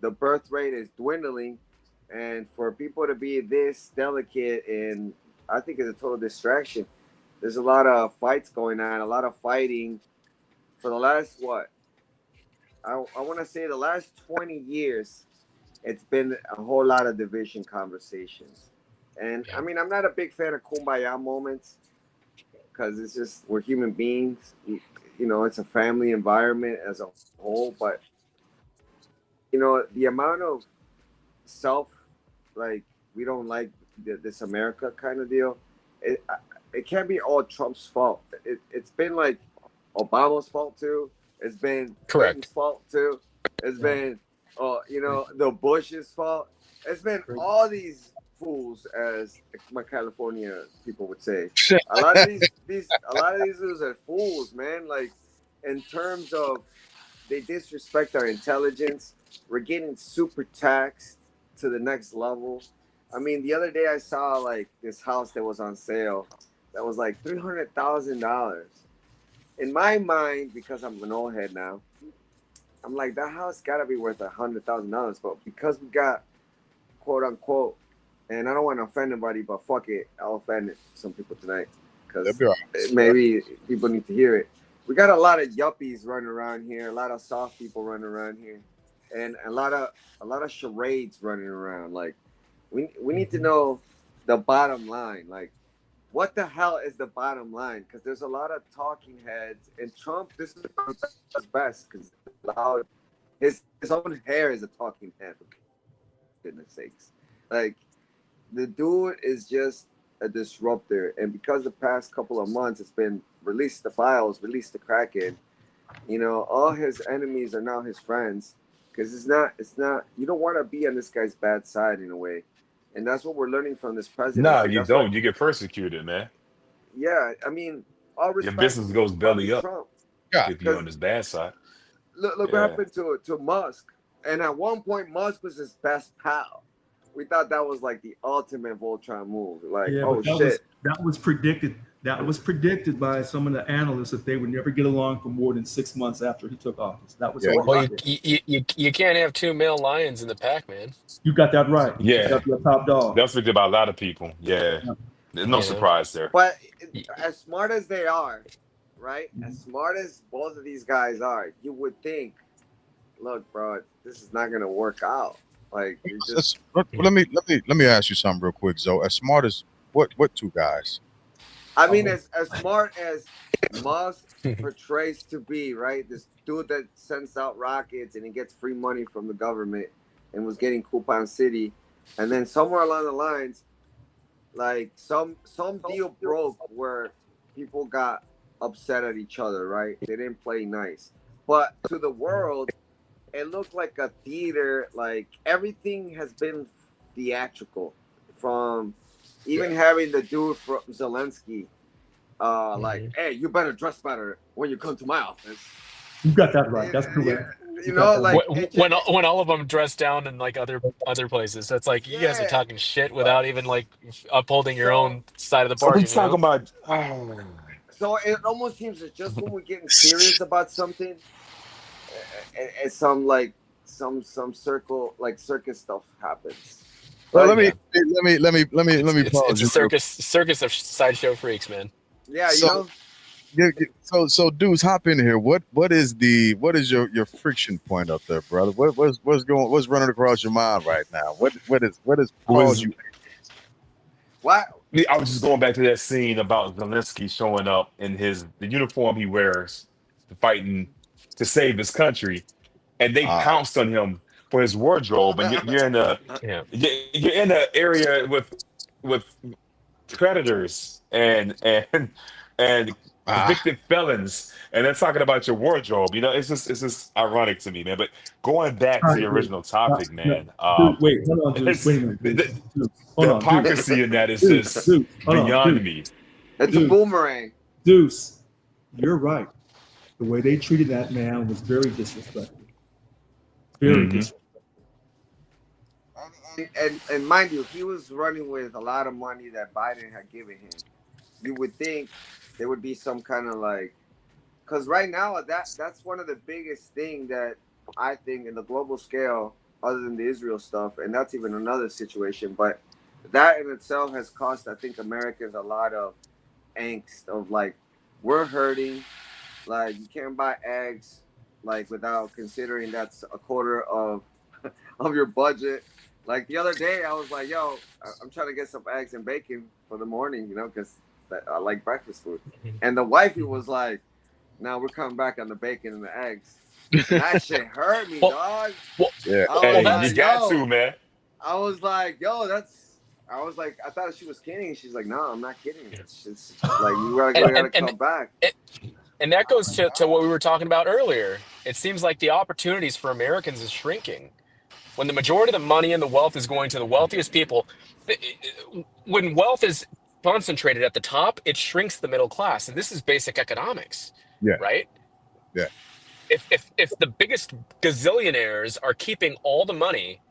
the birth rate is dwindling, and for people to be this delicate, and I think it's a total distraction. There's a lot of fights going on, a lot of fighting for the last I want to say the last 20 years, it's been a whole lot of division conversations. And I Yeah. mean, I'm not a big fan of kumbaya moments because it's just we're human beings. You know, it's a family environment as a whole. But you know, the amount of self, like we don't like this America kind of deal. It it can't be all Trump's fault. It's been like Obama's fault too. It's been Correct. Clinton's fault too. It's Yeah. been you know, the Bush's fault. It's been all these fools, as my California people would say. A lot of a lot of these dudes are fools, man. Like in terms of they disrespect our intelligence. We're getting super taxed to the next level. I mean, the other day I saw like this house that was on sale that was like $300,000. In my mind, because I'm an old head now, I'm like that house gotta be worth $100,000. But because we got quote unquote, and I don't want to offend anybody, but fuck it, I'll offend some people tonight That'd because be all right. maybe people need to hear it. We got a lot of yuppies running around here, a lot of soft people running around here, and a lot of charades running around. Like we need to know the bottom line. Like what the hell is the bottom line? Because there's a lot of talking heads, and Trump. This is what he does best because loud. His own hair is a talking head. For goodness sakes, like the dude is just a disruptor. And because the past couple of months it's been release the files, release the Kraken, you know, all his enemies are now his friends. Because it's not you don't want to be on this guy's bad side in a way. And that's what we're learning from this Nah, presidency. you That's what don't. You get persecuted, man. yeah, I mean, all Your respect business goes probably belly up Trump. Yeah. if you're Because on this bad side. look what Yeah. happened to Musk. And at one point Musk was his best pal. We thought that was like the ultimate Voltron move. Like, Yeah, oh but shit. that was predicted. That was predicted by some of the analysts that they would never get along for more than 6 months after he took office. That was Yeah. already Well, Well, predicted. you can't have two male lions in the pack, man. You got that right. You got Yeah. to be a top dog. That's what about a lot of people. Yeah. Yeah. There's no You know. surprise there. but Y- as smart as they are, right? As Mhm. smart as both of these guys are, you would think, look, bro, this is not gonna work out. Like you just, Let me ask you something real quick, Zoe. As smart as what two guys? I mean, Oh, as smart as Musk portrays to be, right? This dude that sends out rockets and he gets free money from the government and was getting Coupon City, and then somewhere along the lines, like some deal broke where people got upset at each other, right? They didn't play nice. But to the world, it looked like a theater. Like everything has been theatrical, from even having the dude from Zelensky, like, Mhm. hey, you better dress better when you come to my office. you got that right. You, That's you, correct. You you got know, that right. like When all of them dress down in like other places, so it's like you guys are yeah. talking shit without even like upholding your So own side of the So we bargain. You talking know. about oh. so it almost seems that just when we're getting serious about something, and some like some circle like circus stuff happens. Well, Like Yeah. let me It's pause a you real. circus of sideshow freaks, man. yeah, you So know. so dudes, hop in here. What is your friction point up there, brother? What's running across your mind right now? What has caused Was you? What? I was just going back to that scene about Zelensky showing up in the uniform he wears, fighting to save his country, and they Ah, pounced on him for his wardrobe. And you're in a Yeah. you're in an area with predators and ah, convicted felons, and they're talking about your wardrobe. You know, it's just ironic to me, man. But going back All to the right, wait. original topic, No, man, dude, wait, hold on, Deuce. Wait it's a minute, the, Deuce. the, Deuce. Hold the on, Deuce. hypocrisy in that is Deuce, just Deuce. Hold on, beyond Deuce. me. It's a Deuce. boomerang. Deuce. You're right. The way they treated that man was very disrespectful. Very Hmm. disrespectful. And mind you, he was running with a lot of money that Biden had given him. You would think there would be some kind of like, because right now that's one of the biggest thing that I think in the global scale, other than the Israel stuff, and that's even another situation. But that in itself has cost, I think, Americans a lot of angst of like, we're hurting. Like you can't buy eggs. like without considering that's a quarter of of your budget. Like the other day, I was like, "Yo, I'm trying to get some eggs and bacon for the morning, you know, because I like breakfast food." And the wifey was like, "Now we're coming back on the bacon and the eggs." And that shit hurt me, Well, dog. well, Yeah. I well, was Hey, you that's like, got "Yo," to, man. I was like, "Yo, that's." I was like, I thought she was kidding. She's like, "No, I'm not kidding. It's like you and gotta and come back." and, and that goes to what we were talking about earlier. It seems like the opportunities for Americans is shrinking when the majority of the money and the wealth is going to the wealthiest people. When wealth is concentrated at the top, it shrinks the middle class, and this is basic economics, Yeah. right? Yeah. If the biggest gazillionaires are keeping all the money,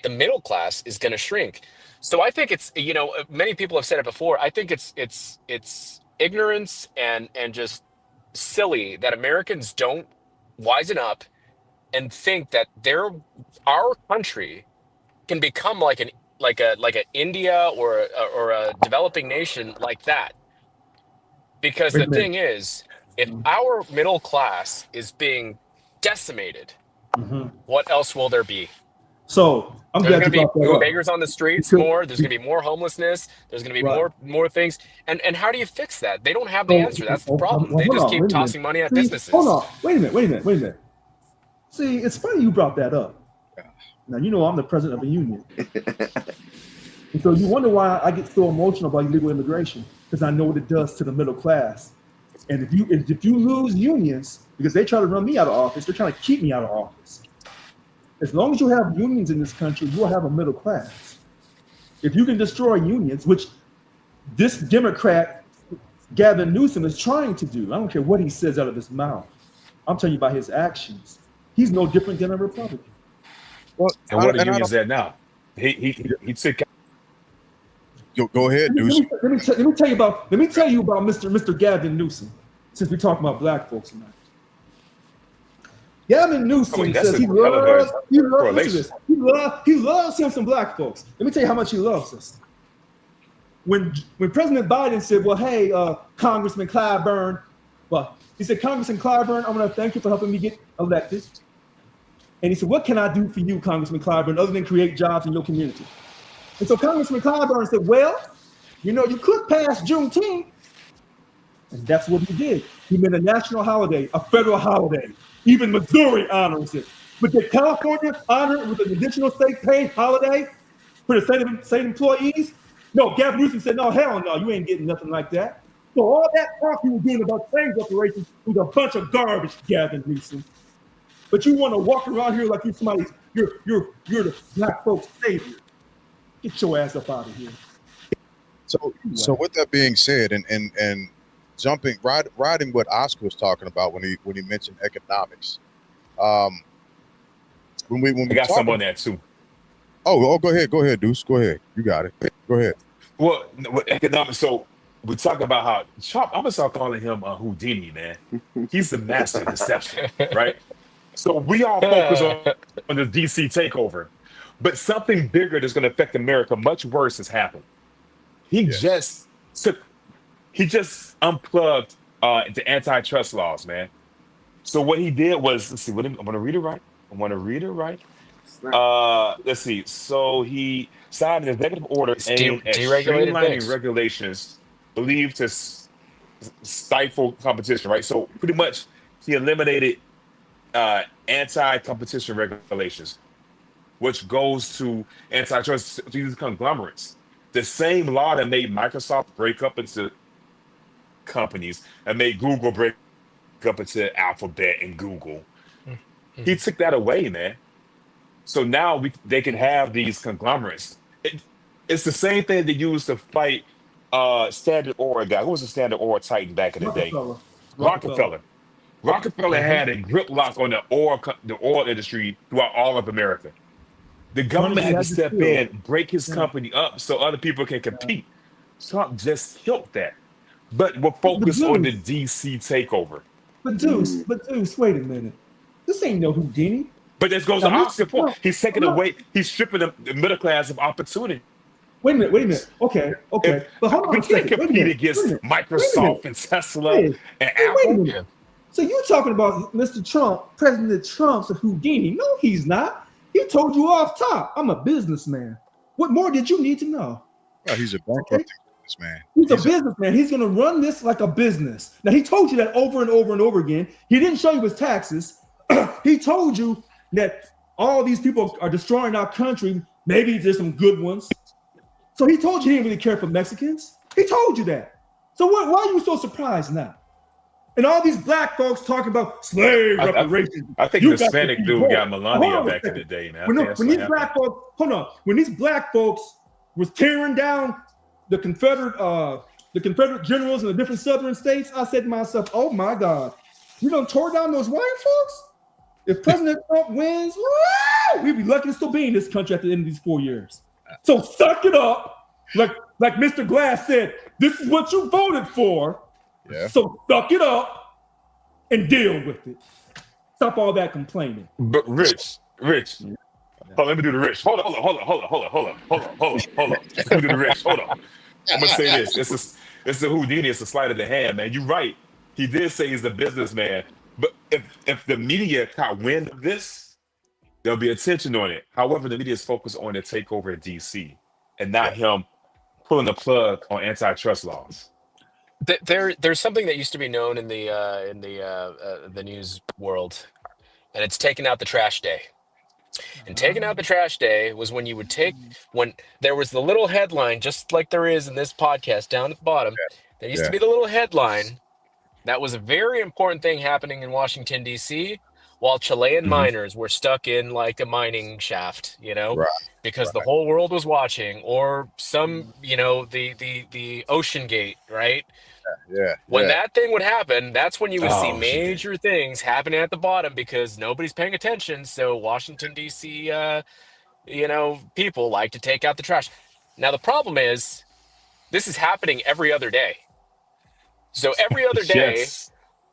the middle class is going to shrink. So I think it's, many people have said it before. I think it's ignorance and just silly that Americans don't wisen up and think that our country can become like a India or a developing nation like that. Because Wait the a minute. thing is, if our middle class is being decimated, Mhm. what else will there be? So I'm There's glad going you to be brought that up. beggars on the streets Because, more. There's going to be more homelessness. There's going to be right. more things. And how do you fix that? They don't have the So, answer. That's the well, problem. They hold just on. keep Wait a minute. tossing money at See, hold businesses. on. Wait a minute. Wait a minute. Wait a minute. See, it's funny you brought that up. Now, you know I'm the president of a union. And so you wonder why I get so emotional about illegal immigration, because I know what it does to the middle class. And if you lose unions, because they try to run me out of office, they're trying to keep me out of office. As long as you have unions in this country, you'll have a middle class. If you can destroy unions, which this Democrat Gavin Newsom is trying to do, I don't care what he says out of his mouth. I'm telling you by his actions. He's no different than a Republican. Well, And where the and I unions don't. at now? He took. Go ahead, Deuce. Let me tell you about Mr. Gavin Newsom, since we're talking about black folks tonight. Gavin Newsom I mean, that's says a hell of a listen to correlation. this. He loves him some black folks. Let me tell you how much he loves us. When President Biden said, "Well, hey, Congressman Clyburn," well, he said, "Congressman Clyburn, I want to thank you for helping me get elected." And he said, "What can I do for you, Congressman Clyburn, other than create jobs in your community?" And so Congressman Clyburn said, "Well, you could pass Juneteenth." And that's what he did. He made a national holiday, a federal holiday. Even Missouri honors it. But did California honor it with an additional state paid holiday for the state employees? No, Gavin Newsom said, "No, hell no, you ain't getting nothing like that." So all that talk you were doing about trade reparations was a bunch of garbage, Gavin Newsom. But you want to walk around here like you're the black folks' savior. Get your ass up out of here. So with that being said, and riding what Oscar was talking about when he mentioned economics, when we I got some on that too. go ahead, Deuce, go ahead, you got it, go ahead. Well, with economics. So we talk about how Trump. I'm gonna start calling him Houdini, man. He's the master of deception, right? So we all focus on the DC takeover, but something bigger that's going to affect America much worse has happened. He Yes. he just unplugged the antitrust laws, man. So what he did was, let's see, I'm going to read it right. Let's see. So he signed an executive order It's aimed at deregulated streamlining things. regulations believed to stifle competition, right? So pretty much he eliminated anti-competition regulations, which goes to antitrust to these conglomerates. The same law that made Microsoft break up into companies and made Google break up into Alphabet and Google. He took that away, man. So now they can have these conglomerates. It's the same thing they used to fight Standard Oil guy. Who was the Standard Oil titan back in the day? Rockefeller. Rockefeller had a grip lock on the oil industry throughout all of America. The government had to step in, break his company up so other people can compete. Trump just killed that. But we're focused on the DC takeover. But Deuce, wait a minute. This ain't no Houdini. But this goes to Now, Oscar's point. He's taking away, he's stripping the middle class of opportunity. Wait a minute. Okay. But hold on We a can't second. compete against Microsoft and Tesla and Apple. Wait a minute. So you talking about Mr. Trump, President Trump's a Houdini? No, he's not. He told you off top. I'm a businessman. What more did you need to know? Well, he's a Okay? bankrupting businessman. He's a businessman. He's going to run this like a business. Now, he told you that over and over and over again. He didn't show you his taxes. He told you that all these people are destroying our country. Maybe there's some good ones. So he told you he didn't really care for Mexicans. He told you that. So why are you so surprised now? And all these black folks talking about slave reparations. I think the Hispanic dude got Melania back in the day, man. When these black folks, hold on, when these black folks was tearing down the Confederate generals in the different southern states, I said to myself, oh my God, you done tore down those white folks? If President Trump wins, woo, we'd be lucky to still be in this country at the end of these 4 years. So suck it up. Like Mr. Glass said, this is what you voted for. Yeah. So suck it up and deal with it. Stop all that complaining. But Rich. Oh, let me do the Rich. Hold on. Let me do the Rich. Hold on. I'm gonna say this. It's a Houdini. It's a sleight of the hand, man. You're right. He did say he's a businessman. But if the media caught wind of this, there'll be attention on it. However, the media is focused on the takeover in D.C. and not him pulling the plug on antitrust laws. There's something that used to be known in the news world, and it's taking out the trash day. And taking out the trash day was when you would when there was the little headline, just like there is in this podcast down at the bottom. There used to be the little headline. That was a very important thing happening in Washington, D.C., while Chilean miners were stuck in like a mining shaft, because the whole world was watching, or some, the Ocean Gate, right? When that thing would happen, that's when you would see major things happening at the bottom because nobody's paying attention. So Washington, D.C., people like to take out the trash. Now, the problem is this is happening every other day. So every other day,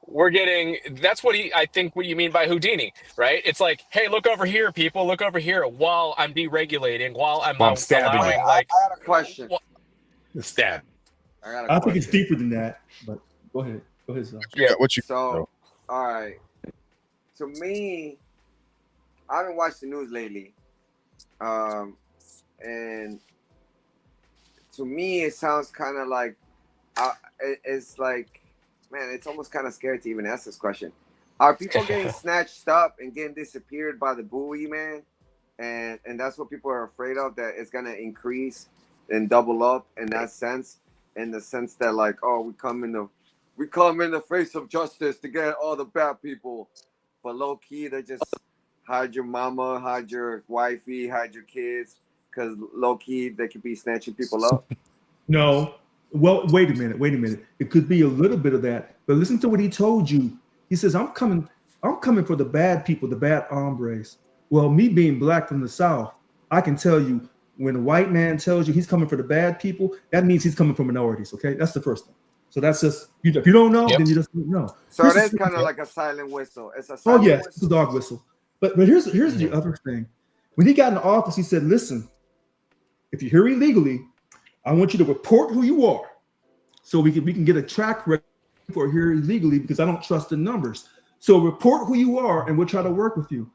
we're getting, that's what I think what you mean by Houdini, right? It's like, hey, look over here, people, look over here while I'm deregulating, while I'm stabbing allowing, you. I had a question. The stab. I think it's deeper than that, but go ahead. Go ahead, son. So, all right. To me, I haven't watched the news lately. And to me, it sounds kind of like, it's like, man, it's almost kind of scary to even ask this question. Are people getting snatched up and getting disappeared by the buoy, man? And that's what people are afraid of, that it's going to increase and double up in that sense, in the sense that like, oh, we come in the face of justice to get all the bad people. But low key, they just hide your mama, hide your wifey, hide your kids, because low key, they could be snatching people up. No. Well, wait a minute. It could be a little bit of that, but listen to what he told you. He says, I'm coming for the bad people, the bad hombres. Well, me being black from the South, I can tell you, when a white man tells you he's coming for the bad people, that means he's coming for minorities, okay? That's the first thing. So that's just, if you don't know, then you just don't know. So it is kind of like a silent whistle. It's a silent whistle. It's a dog whistle. But here's the other thing. When he got in office, he said, listen, if you're here illegally, I want you to report who you are, so we can get a track record for here illegally, because I don't trust the numbers. So report who you are, and we'll try to work with you.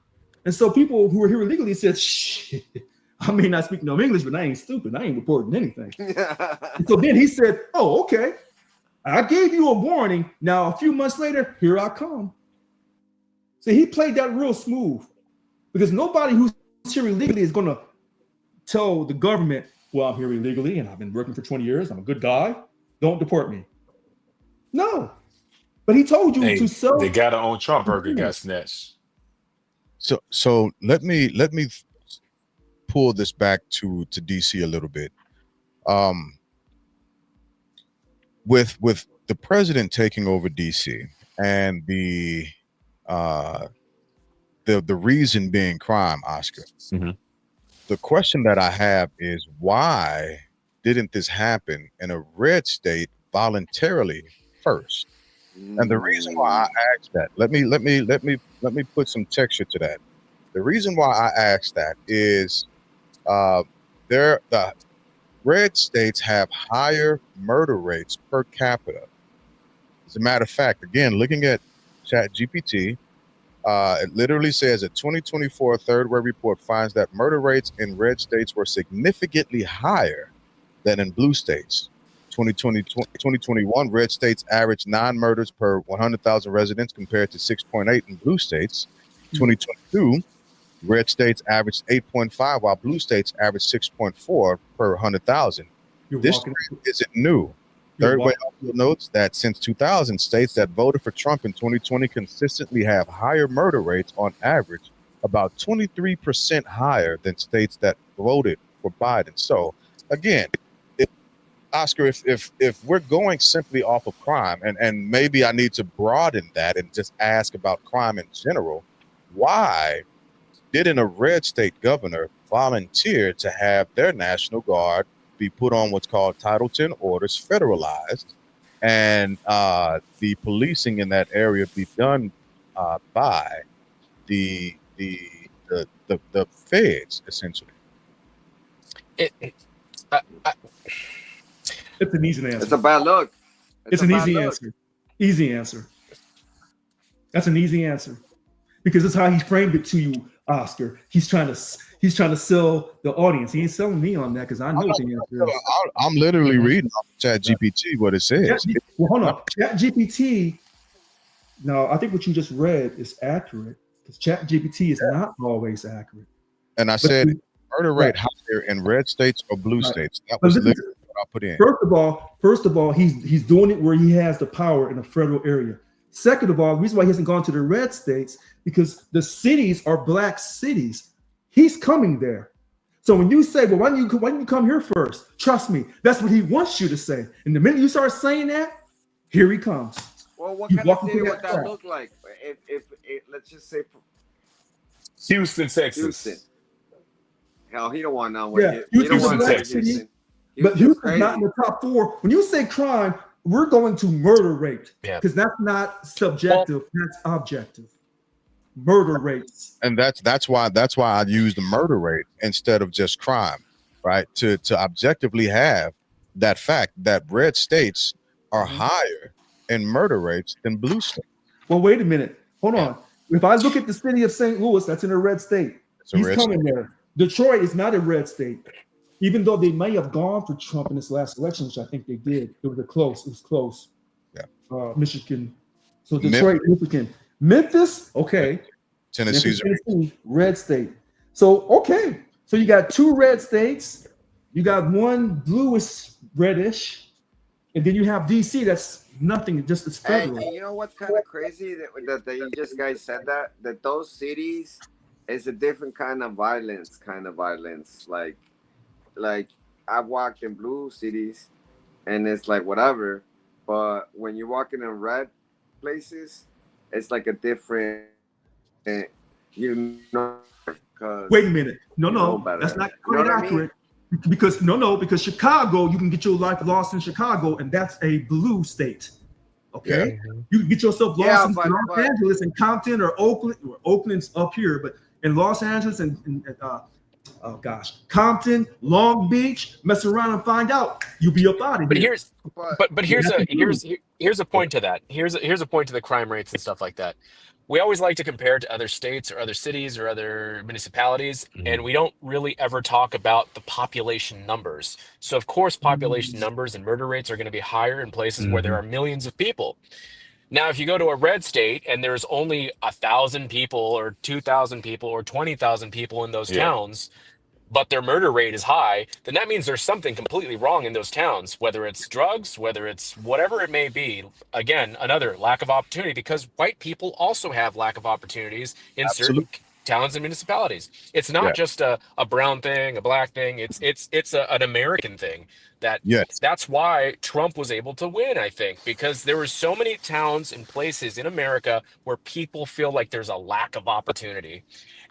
And so people who are here illegally said, shit, I may not speak no English, but I ain't stupid. I ain't reporting anything. So then he said, oh, okay. I gave you a warning. Now, a few months later, here I come. So he played that real smooth, because nobody who's here illegally is going to tell the government, well, I'm here illegally and I've been working for 20 years. I'm a good guy. Don't deport me. No. But he told you to sell. They got to own Trump burger got snatched. So let me pull this back to DC a little bit. With the president taking over DC and the reason being crime, Oscar. Mm-hmm. The question that I have is, why didn't this happen in a red state voluntarily first? And the reason why I asked that, let me put some texture to that. The reason why I asked that is the red states have higher murder rates per capita. As a matter of fact, again, looking at ChatGPT. It literally says a 2024 third way report finds that murder rates in red states were significantly higher than in blue states. 2021 red states averaged 9 murders per 100,000 residents compared to 6.8 in blue states. 2022 red states averaged 8.5 while blue states averaged 6.4 per 100,000. This trend isn't new. Third way also notes that since 2000, states that voted for Trump in 2020 consistently have higher murder rates on average, about 23% higher than states that voted for Biden. So again, Oscar, if we're going simply off of crime, and maybe I need to broaden that and just ask about crime in general, why didn't a red state governor volunteer to have their National Guard be put on what's called Title 10 orders, federalized, and the policing in that area be done by the feds, essentially? It's an easy answer. It's a bad look. It's an easy answer. Easy answer. That's an easy answer, because it's how he framed it to you, Oscar. He's trying to sell the audience. He ain't selling me on that, because I know what the answer is. I'm literally reading off ChatGPT what it says. Well, hold on. ChatGPT. No, I think what you just read is accurate, because ChatGPT is not always accurate. And I said murder rate higher in red states or blue states. That was literally what I put in. First of all, he's doing it where he has the power in a federal area. Second of all, the reason why he hasn't gone to the red states, because the cities are black cities. He's coming there. So when you say, well, why didn't you come here first? Trust me, that's what he wants you to say. And the minute you start saying that, here he comes. Well, what kind of city would that look like? If let's just say Houston, Texas. Houston. Hell, he don't want none. Yeah, Houston, Texas. But Houston's not in the top 4. When you say crime, we're going to murder rate, because that's not subjective, that's objective. Murder rates, and that's why I use the murder rate instead of just crime, right? To objectively have that fact that red states are higher in murder rates than blue states. Well, wait a minute, hold on. If I look at the city of St. Louis, that's in a red state. He's coming there. Detroit is not a red state, even though they may have gone for Trump in this last election, which I think they did. It was close. Yeah. Michigan. So Detroit, Michigan. Memphis, okay. Tennessee, red state. So, okay. So you got 2 red states. You got 1 bluish, reddish. And then you have D.C. that's nothing, just as federal. And you know what's kind of crazy? That you just guys said that those cities is a different kind of violence. Like I've walked in blue cities and it's like whatever. But when you're walking in red places, it's like a different, wait a minute. No, that's not quite accurate. I mean? Because Chicago, you can get your life lost in Chicago, and that's a blue state. Okay, you can get yourself lost in Los Angeles and Compton or Oakland. Or Oakland's up here, but in Los Angeles and Compton, Long Beach, mess around and find out, you'll be up out of here. But here's a point to that. Here's a point to the crime rates and stuff like that. We always like to compare to other states or other cities or other municipalities, and we don't really ever talk about the population numbers. So, of course, population numbers and murder rates are going to be higher in places where there are millions of people. Now, if you go to a red state and there's only 1,000 people or 2,000 people or 20,000 people in those towns, but their murder rate is high, then that means there's something completely wrong in those towns, whether it's drugs, whether it's whatever it may be. Again, another lack of opportunity, because white people also have lack of opportunities in certain towns and municipalities. It's not just a brown thing, a black thing. It's an American thing. That's why Trump was able to win, I think, because there were so many towns and places in America where people feel like there's a lack of opportunity.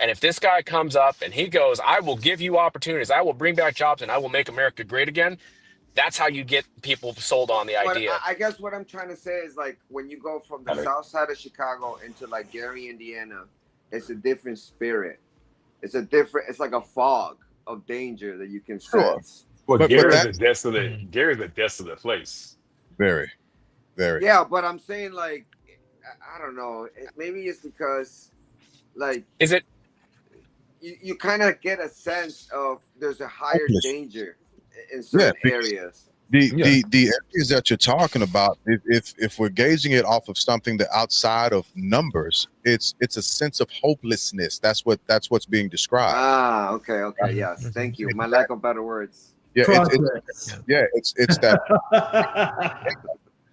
And if this guy comes up and he goes, I will give you opportunities, I will bring back jobs, and I will make America great again, that's how you get people sold on the idea. I guess what I'm trying to say is, like, when you go from the south side of Chicago into like Gary, Indiana, it's a different spirit. It's like a fog of danger that you can sense. Well, Gary's a desolate place. Very, very. Yeah, but I'm saying, like, I don't know. Maybe it's because, like, Is it? you kind of get a sense of there's a higher Hopeless. danger in Yeah, certain areas. Yeah. the areas that you're talking about, if we're gauging it off of something that outside of numbers, it's a sense of hopelessness. That's what's being described. Ah, okay, yes. Thank you. My lack of better words. Yeah, Progress. it's that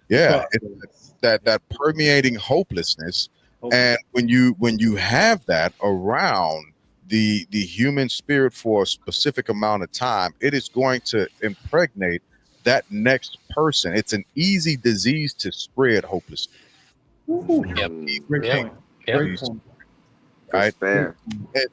yeah, Progress. that permeating hopelessness. Okay. And when you have that around the human spirit for a specific amount of time, it is going to impregnate that next person. It's an easy disease to spread hopelessness. Ooh, Yep. great Yep. point. Yep. Great point. Right. That's fair.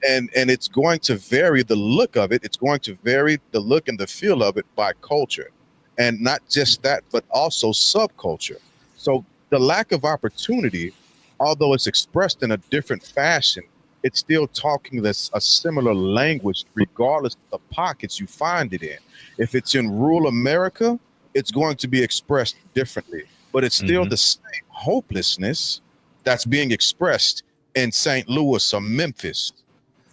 And it's going to vary the look of it. It's going to vary the look and the feel of it by culture. And not just that, but also subculture. So the lack of opportunity, although it's expressed in a different fashion, it's still talking a similar language, regardless of the pockets you find it in. If it's in rural America, it's going to be expressed differently, but it's still the same hopelessness that's being expressed in St. Louis or Memphis,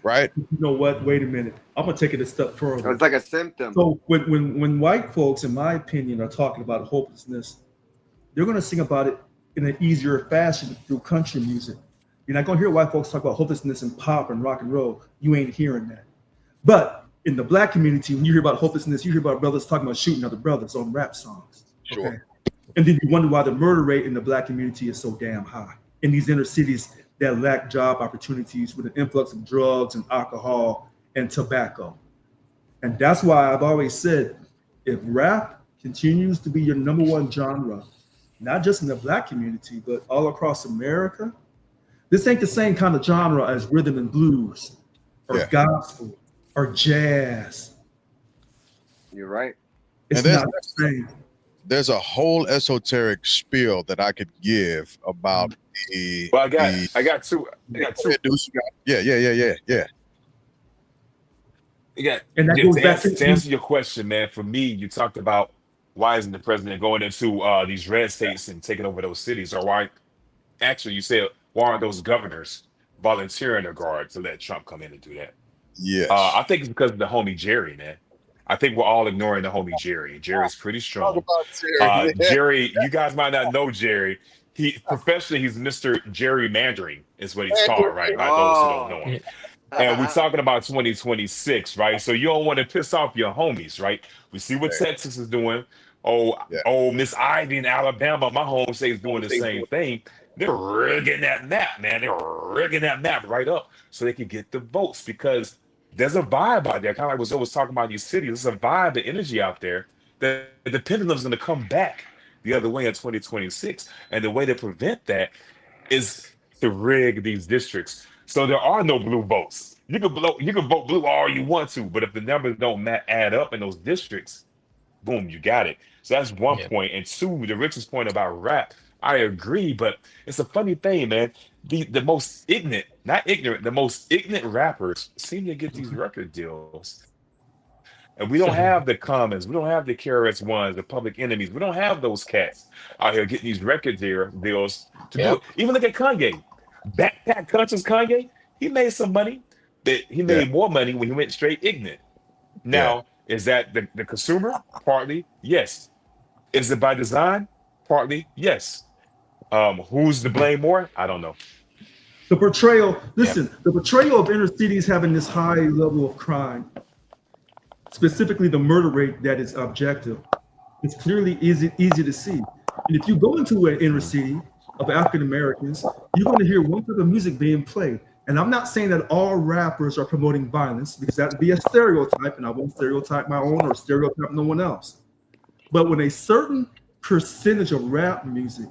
right? You know what? Wait a minute. I'm gonna take it a step further. It's like a symptom. So when white folks, in my opinion, are talking about hopelessness, they're gonna sing about it in an easier fashion through country music. You're not gonna hear white folks talk about hopelessness in pop and rock and roll. You ain't hearing that. But in the black community, when you hear about hopelessness, you hear about brothers talking about shooting other brothers on rap songs. Sure. Okay? And then you wonder why the murder rate in the black community is so damn high in these inner cities that lack job opportunities with an influx of drugs and alcohol and tobacco. And that's why I've always said, if rap continues to be your number one genre, not just in the black community, but all across America, this ain't the same kind of genre as rhythm and blues or gospel or jazz. You're right. It's And not the same. There's a whole esoteric spiel that I could give about the. Well, I got two. Yeah. And that goes back To answer your question, man, for me, you talked about why isn't the president going into these red states and taking over those cities, or why? Actually, you said why aren't those governors volunteering their guard to let Trump come in and do that? Yes. I think it's because of the homie Jerry, man. I think we're all ignoring the homie Jerry. Jerry's pretty strong. Jerry, you guys might not know Jerry. He professionally, he's Mr. Gerrymandering, is what he's called, right? By those who don't know him. And we're talking about 2026, right? So you don't want to piss off your homies, right? We see what Texas is doing. Oh, Miss Ivy in Alabama, my home state is doing the same thing. They're rigging that map, man. They're rigging that map right up so they can get the votes, because there's a vibe out there. Kind of like what Zoe was talking about in these cities. There's a vibe, the energy out there that the pendulum's going to come back the other way in 2026. And the way to prevent that is to rig these districts. So there are no blue votes. You can vote blue all you want to, but if the numbers don't add up in those districts, boom, you got it. So that's one point. And two, the richest point about rap, I agree, but it's a funny thing, man. The most ignorant, not ignorant, the most ignorant rappers seem to get these record deals. And we don't have the Commons, we don't have the KRS Ones, the Public Enemies. We don't have those cats out here getting these record deals to do it. Even look at Kanye. Backpack Conscious Kanye, he made some money, but he made more money when he went straight ignorant. Now, is that the consumer? Partly, yes. Is it by design? Partly, yes. Who's to blame more? I don't know. The portrayal, listen, the portrayal of inner cities having this high level of crime, specifically the murder rate that is objective, it's clearly easy to see. And if you go into an inner city of African Americans, you're going to hear one type of music being played. And I'm not saying that all rappers are promoting violence, because that would be a stereotype, and I won't stereotype my own or stereotype no one else. But when a certain percentage of rap music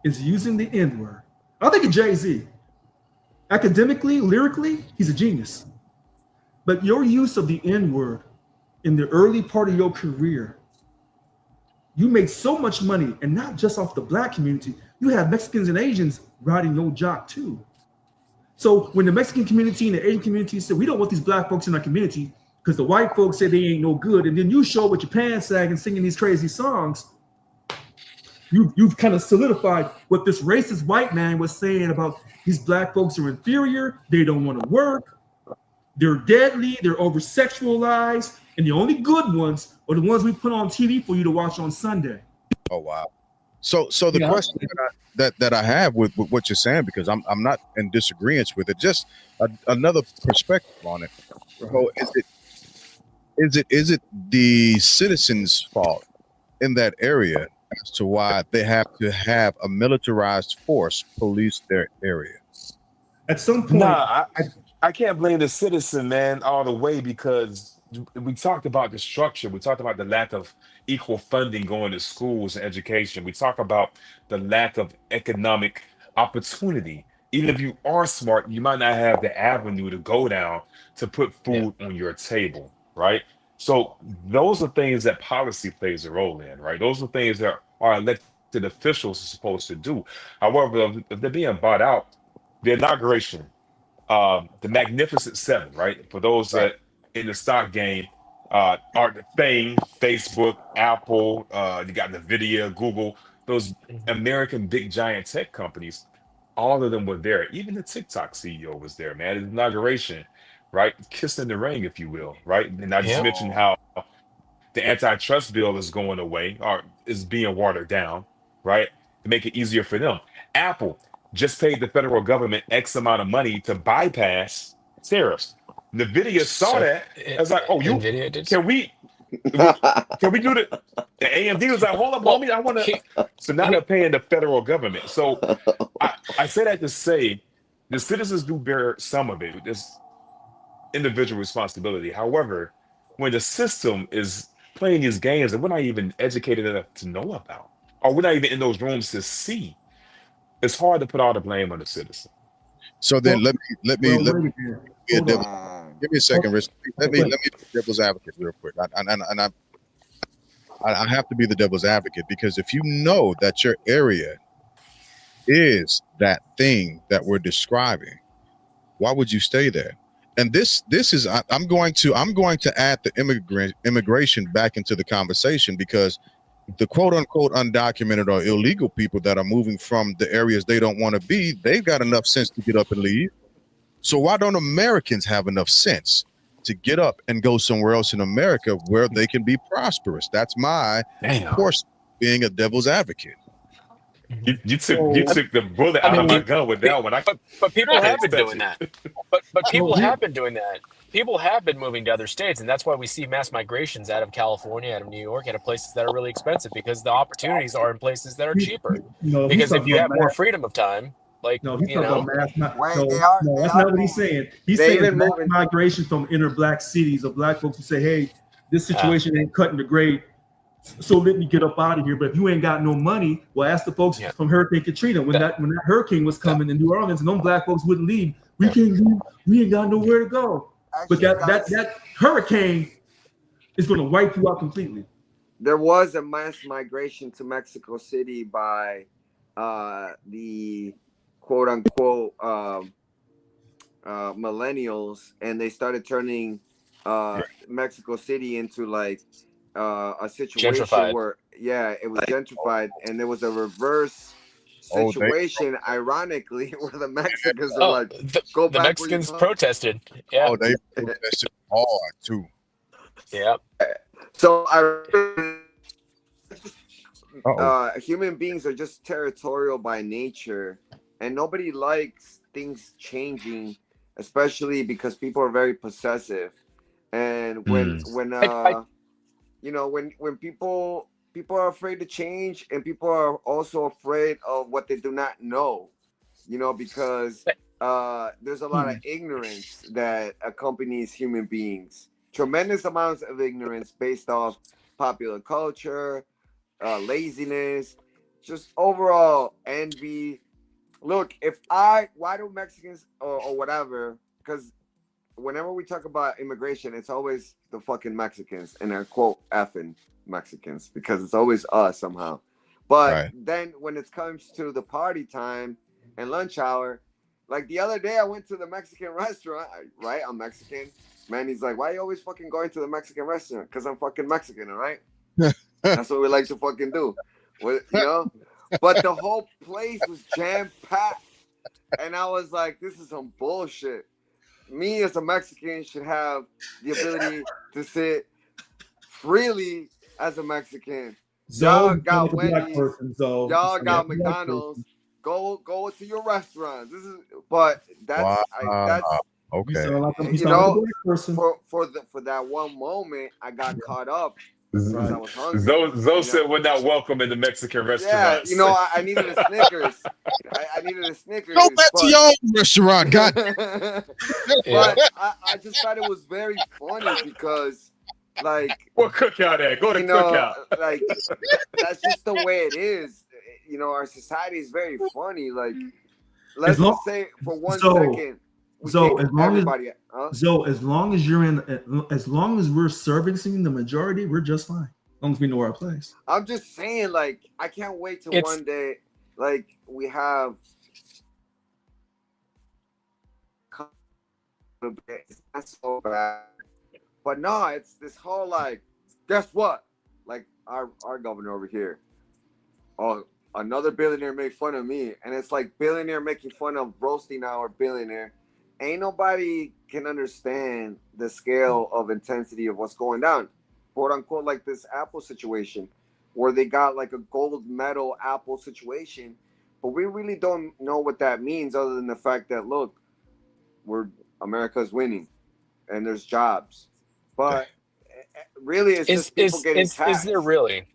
is using the N-word, I think of Jay-Z. Academically, lyrically, he's a genius. But your use of the N-word in the early part of your career, you made so much money, and not just off the black community. You have Mexicans and Asians riding your jock too. So when the Mexican community and the Asian community said, we don't want these black folks in our community because the white folks say they ain't no good, and then you show up with your pants sagging singing these crazy songs, you've kind of solidified what this racist white man was saying about these black folks are inferior, they don't want to work, they're deadly, they're over sexualized, and the only good ones are the ones we put on TV for you to watch on Sunday. Oh wow. So the question that I have with what you're saying, because I'm not in disagreement with it, just another perspective on it. So is it the citizens' fault in that area as to why they have to have a militarized force police their area? At some point, Nah, I can't blame the citizen, man, all the way, because we talked about the structure. We talked about the lack of equal funding going to schools and education. We talk about the lack of economic opportunity. Even if you are smart, you might not have the avenue to go down to put Yeah. food on your table, right? So those are things that policy plays a role in, right? Those are things that our elected officials are supposed to do. However, if they're being bought out, the inauguration, the Magnificent Seven, right? For those Right. that in the stock game, are the Fame, Facebook, Apple, you got Nvidia, Google, those Mhm. American big giant tech companies, all of them were there. Even the TikTok CEO was there, man. His inauguration, right? Kissing the ring, if you will, right? And I just Yep. mentioned how the antitrust bill is going away or is being watered down, right? To make it easier for them. Apple just paid the federal government X amount of money to bypass tariffs. Nvidia saw So that. I was like, oh, Nvidia did. can we, we can we do the AMD was like, hold up, Well, homie, I want to. he, So now he, they're paying the federal government. So I say that to say the citizens do bear some of it. It's individual responsibility. However, when the system is playing these games that we're not even educated enough to know about, or we're not even in those rooms to see, it's hard to put all the blame on the citizen. So well, then let me wait a minute. be a Hold devil. on. Give me a second, Rich. Let Okay. me be devil's advocate real quick. I have to be the devil's advocate, because if you know that your area is that thing that we're describing, why would you stay there? And this is I'm going to add the immigration back into the conversation, because the quote unquote undocumented or illegal people that are moving from the areas they don't want to be, they've got enough sense to get up and leave. So why don't Americans have enough sense to get up and go somewhere else in America where they can be prosperous? That's my Damn. portion, being a devil's advocate. You So, took the bullet I out mean, of my gun with that one. I but people have can't been touch doing it. that. But so people here, have been doing that. People have been moving to other states, and that's why we see mass migrations out of California, out of New York, out of places that are really expensive, because the opportunities are in places that are cheaper. no, he's Because if talking you about have more mass. freedom of time, like No, he's talking about mass. Wait, No, no, they that's are not what he's moving. saying. He's They saying even mass moving. migration from inner black cities of black folks who say, "Hey, this situation ain't cutting the grade, so let me get up out of here." But if you ain't got no money, well, ask the folks yeah, from Hurricane Katrina when that, that hurricane was that, coming in New Orleans, and them black folks wouldn't leave. We yeah. can't leave. We ain't got nowhere to go. But Actually, that hurricane is going to wipe you out completely. there was a mass migration to Mexico City by the quote unquote millennials, and they started turning Mexico City into like a situation Gentrified. where, yeah, it was gentrified, and there was a reverse Oh, they situation, ironically, where the Mexicans are Oh, like, "Go the back where you Mexicans come." protested. Yeah, they protested hard too. yeah. So I Uh-oh. human beings are just territorial by nature, and nobody likes things changing, especially because people are very possessive. And when Mm. I when people are afraid to change, and people are also afraid of what they do not know, because there's a lot of ignorance that accompanies human beings, tremendous amounts of ignorance based off popular culture, laziness, just overall envy. Look, why do Mexicans or whatever? Because whenever we talk about immigration, it's always the fucking Mexicans, and I quote effing Mexicans, because it's always us somehow. But Right. then when it comes to the party time and lunch hour, like the other day, I went to the Mexican restaurant. Right, I'm Mexican. Man, he's like, "Why are you always fucking going to the Mexican restaurant?" Because I'm fucking Mexican, all right? That's what we like to fucking do. But the whole place was jam packed, and I was like, "This is some bullshit." Me as a Mexican should have the ability to sit freely as a Mexican. Y'all Zoe, got like a black Wendy's, person, Zoe. y'all You sound like got a black McDonald's. person. Go to your restaurants. But Wow. that's You Okay. sound like a, you you sound like a know black person. for that one moment I got caught up because I Right. was hungry. Zoe said we're not welcome in the Mexican Yeah, restaurants. I needed a Snickers. I needed a Snickers, Go back to but your own restaurant. God. Yeah. but I just thought it was very funny because like What cookout at? Go to cookout. like that's just the way it is. Our society is very funny. Like let's long- just say for one So- second, we so take as long as- everybody. So as long as as long as we're servicing the majority, we're just fine. As long as we know our place. I'm just saying, like, I can't wait till It's- one day, like, we have. It's not so bad, but no, it's this whole like, guess what? Like our governor over here, oh, another billionaire made fun of me, and it's like billionaire making fun of roasting our billionaire. Ain't nobody can understand the scale of intensity of what's going down, quote unquote, like this Apple situation, where they got like a gold medal Apple situation, but we really don't know what that means other than the fact that look, America's winning, and there's jobs, but really it's just people getting taxed. Is there really?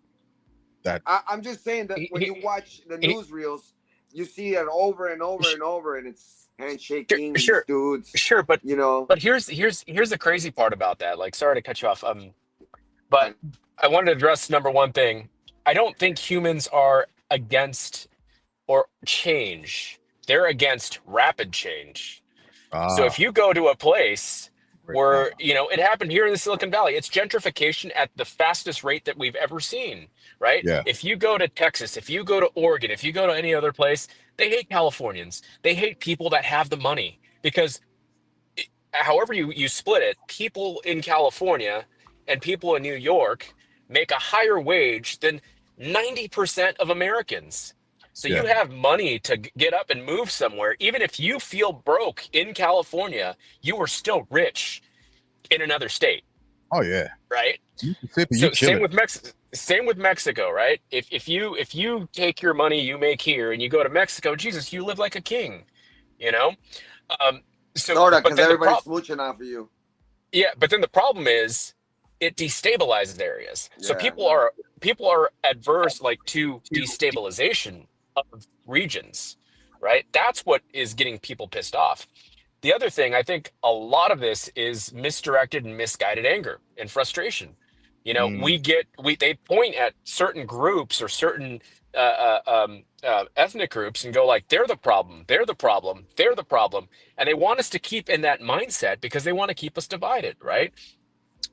I'm just saying that when you watch the newsreels, you see it over and over and over, and it's handshaking, Sure. dudes. Sure, but You but here's the crazy part about that. Like, sorry to cut you off. But I wanted to address number one thing. I don't think humans are against or change. They're against rapid change. So if you go to a place where, it happened here in the Silicon Valley, it's gentrification at the fastest rate that we've ever seen, right? Yeah. If you go to Texas, if you go to Oregon, if you go to any other place, they hate Californians. They hate people that have the money because however you split it, people in California and people in New York make a higher wage than 90% of Americans. So you have money to get up and move somewhere. Even if you feel broke in California, you are still rich in another state, Oh yeah. right? Mississippi, So you killing same with Mexico, right? If you take your money you make here and you go to Mexico, Jesus, you live like a king, you know? sort of, but because then everybody's smooching off of you. yeah, but then the problem is it destabilizes areas. So Yeah, people are adverse like to destabilization of regions, right? That's what is getting people pissed off. The other thing, I think a lot of this is misdirected and misguided anger and frustration. They point at certain groups or certain ethnic groups and go like, they're the problem, they're the problem, they're the problem. And they want us to keep in that mindset because they want to keep us divided, right?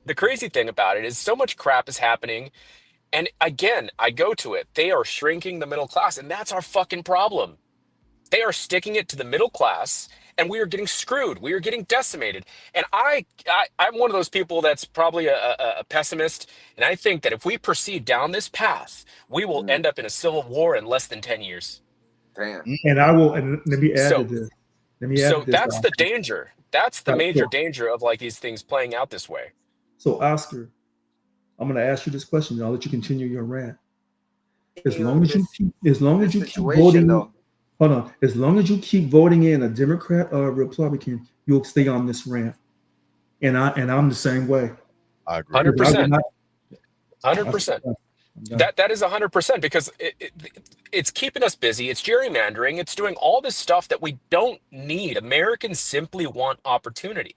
The crazy thing about it is so much crap is happening. And again, I go to it. They are shrinking the middle class, and that's our fucking problem. They are sticking it to the middle class, and we are getting screwed. We are getting decimated. And I'm one of those people that's probably a pessimist, and I think that if we proceed down this path, we will end up in a civil war in less than 10 years. damn. And let me add So- to this. Let me add So to this. that's the Oscar. danger. That's the Right, major so- danger of like these things playing out this way. So Oscar, I'm going to ask you this question. And I'll let you continue your rant. As long as you keep voting, though. hold on. As long as you keep voting in a Democrat or a Republican, you'll stay on this rant. And I'm the same way. I agree. 100%. I would 100%. That is 100% because it's keeping us busy. It's gerrymandering. It's doing all this stuff that we don't need. Americans simply want opportunity.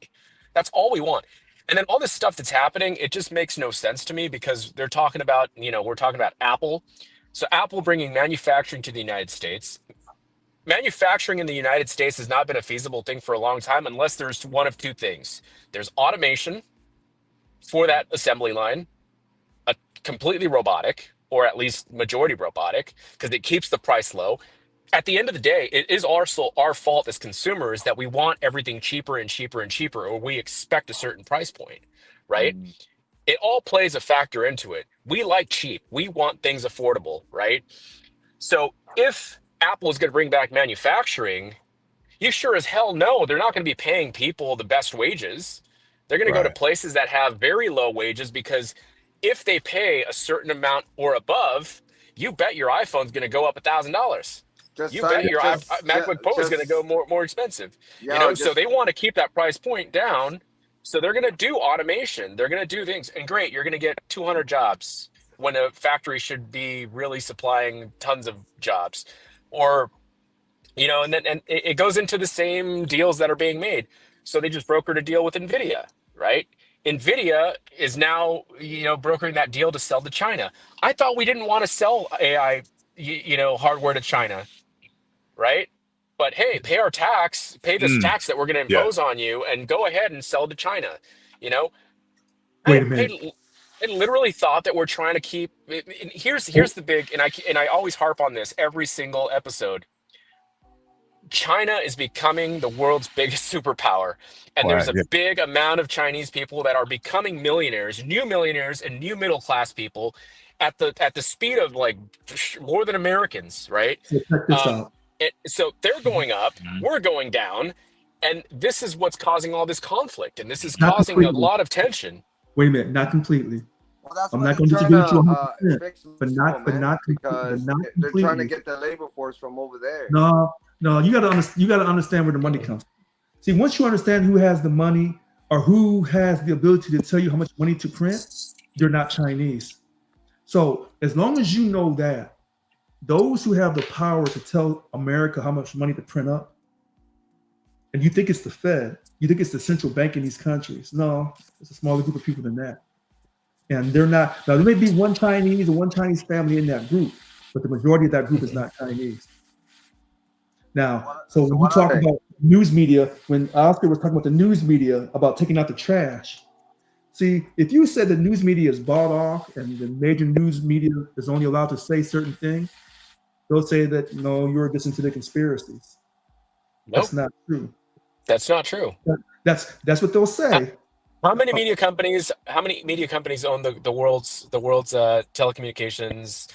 That's all we want. And then all this stuff that's happening, it just makes no sense to me because they're talking about, we're talking about Apple. So Apple bringing manufacturing to the United States. Manufacturing in the United States has not been a feasible thing for a long time unless there's one of two things. There's automation for that assembly line, completely robotic, or at least majority robotic, because it keeps the price low. At the end of the day, it is also our fault as consumers that we want everything cheaper and cheaper and cheaper, or we expect a certain price point, right? It all plays a factor into it. We like cheap. We want things affordable, right? So if Apple is going to bring back manufacturing, you sure as hell know they're not going to be paying people the best wages. They're going to go to Right. places that have very low wages, because if they pay a certain amount or above, you bet your iPhone's going to go up $1,000. Just You bet sign, your MacBook Pro is going to go just more expensive. yo, So just they want to keep that price point down. So they're going to do automation. They're going to do things, and great, you're going to get 200 jobs when a factory should be really supplying tons of jobs, or and it goes into the same deals that are being made. So they just brokered a deal with Nvidia, right? Nvidia is now, brokering that deal to sell to China. I thought we didn't want to sell AI, hardware to China, right? But hey, pay this Mm, tax that we're going to yeah. impose on you, and go ahead and sell to China. You know, Wait I, a minute. I, I literally thought that we're trying to keep. And here's Oh, the big, and I always harp on this every single episode. China is becoming the world's biggest superpower. And there's Right. a Yeah. big amount of Chinese people that are becoming millionaires and new middle class people at the speed of like more than Americans, right? so check this Um, out. so they're going up, Mhm. we're going down, and this is what's causing all this conflict, and this is Not causing a completely. lot of tension. Wait a minute. Not completely. well, that's I'm why not they're going to trying disagree with you to 100%, fix but Mexico, not, but man, not, but because not they're trying to completely. get the labor force from over there. No, no. You got to understand where the money comes from. See, once you understand who has the money or who has the ability to tell you how much money to print, they're not Chinese. So as long as you know that, those who have the power to tell America how much money to print up, and you think it's the Fed, you think it's the central bank in these countries. No, it's a smaller group of people than that. And they're not, now there may be one Chinese or one Chinese family in that group, but the majority of that group is not Chinese. Now, so So when you what are talk they? about news media, when Oscar was talking about the news media about taking out the trash, see, if you said the news media is bought off and the major news media is only allowed to say certain things, they'll say that no, you're just into the conspiracies. Nope, That's not true. that's not true. That's what they'll say. How many media companies? How many media companies own the world's telecommunications,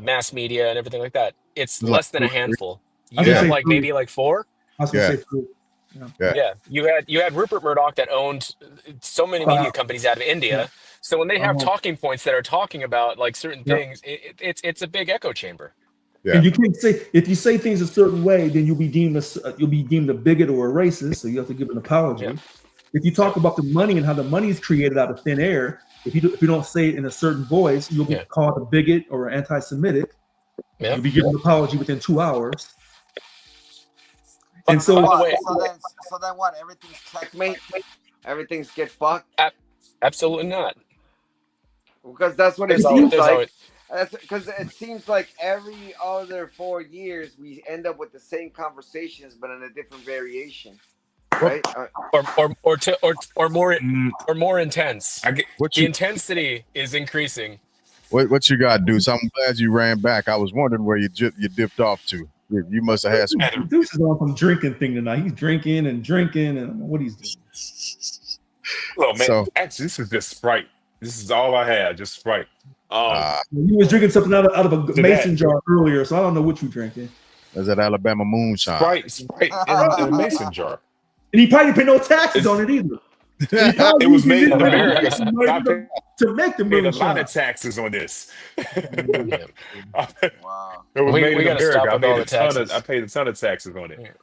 mass media, and everything like that? It's It's like less than two a or three. handful. I was You gonna Yeah. have say like three. maybe like four. I was gonna Yeah. say three. Yeah. Yeah. Yeah, you had Rupert Murdoch that owned so many media Wow. companies out of Yeah. India. So when they have Um, talking points that are talking about like certain yeah. things, it's a big echo chamber. Yeah. And you can't say if you say things a certain way, then you'll be deemed a bigot or a racist. So you have to give an Yeah, apology. If you yeah, talk about the money and how the money is created out of thin air, if you don't say it in a certain voice, you'll be yeah, called a bigot or anti-Semitic. yeah. You'll be given an apology within 2 hours. But And So by so, the what? way, So then what? Everything's checkmate. Everything's get fucked ab- absolutely not. because that's what it There's if always you seems there's like. always That's because it seems like every other 4 years we end up with the same conversations, but in a different variation, What right? Mm, or more intense. I get what The you intensity is increasing. what you got, Deuce? I'm glad you ran back. I was wondering where you dipped off to. You must have had some. and Deuce is on some drinking thing tonight. He's drinking and drinking, and I don't know what he's doing. look, man. So Actually, this is just Sprite. This is all I had, just Sprite. uh He was drinking something out of a To mason that, jar earlier, so I don't know what you're drinking. is that Alabama moonshine? Sprite in a mason jar. And he probably didn't pay no taxes It's, on it either. And he it probably was used his made in income America, tax so money I to make the paid a lot moonshine. of taxes on this. Yeah. Wow. It was made We in got to stop America. with all the taxes. I paid a ton of taxes on it.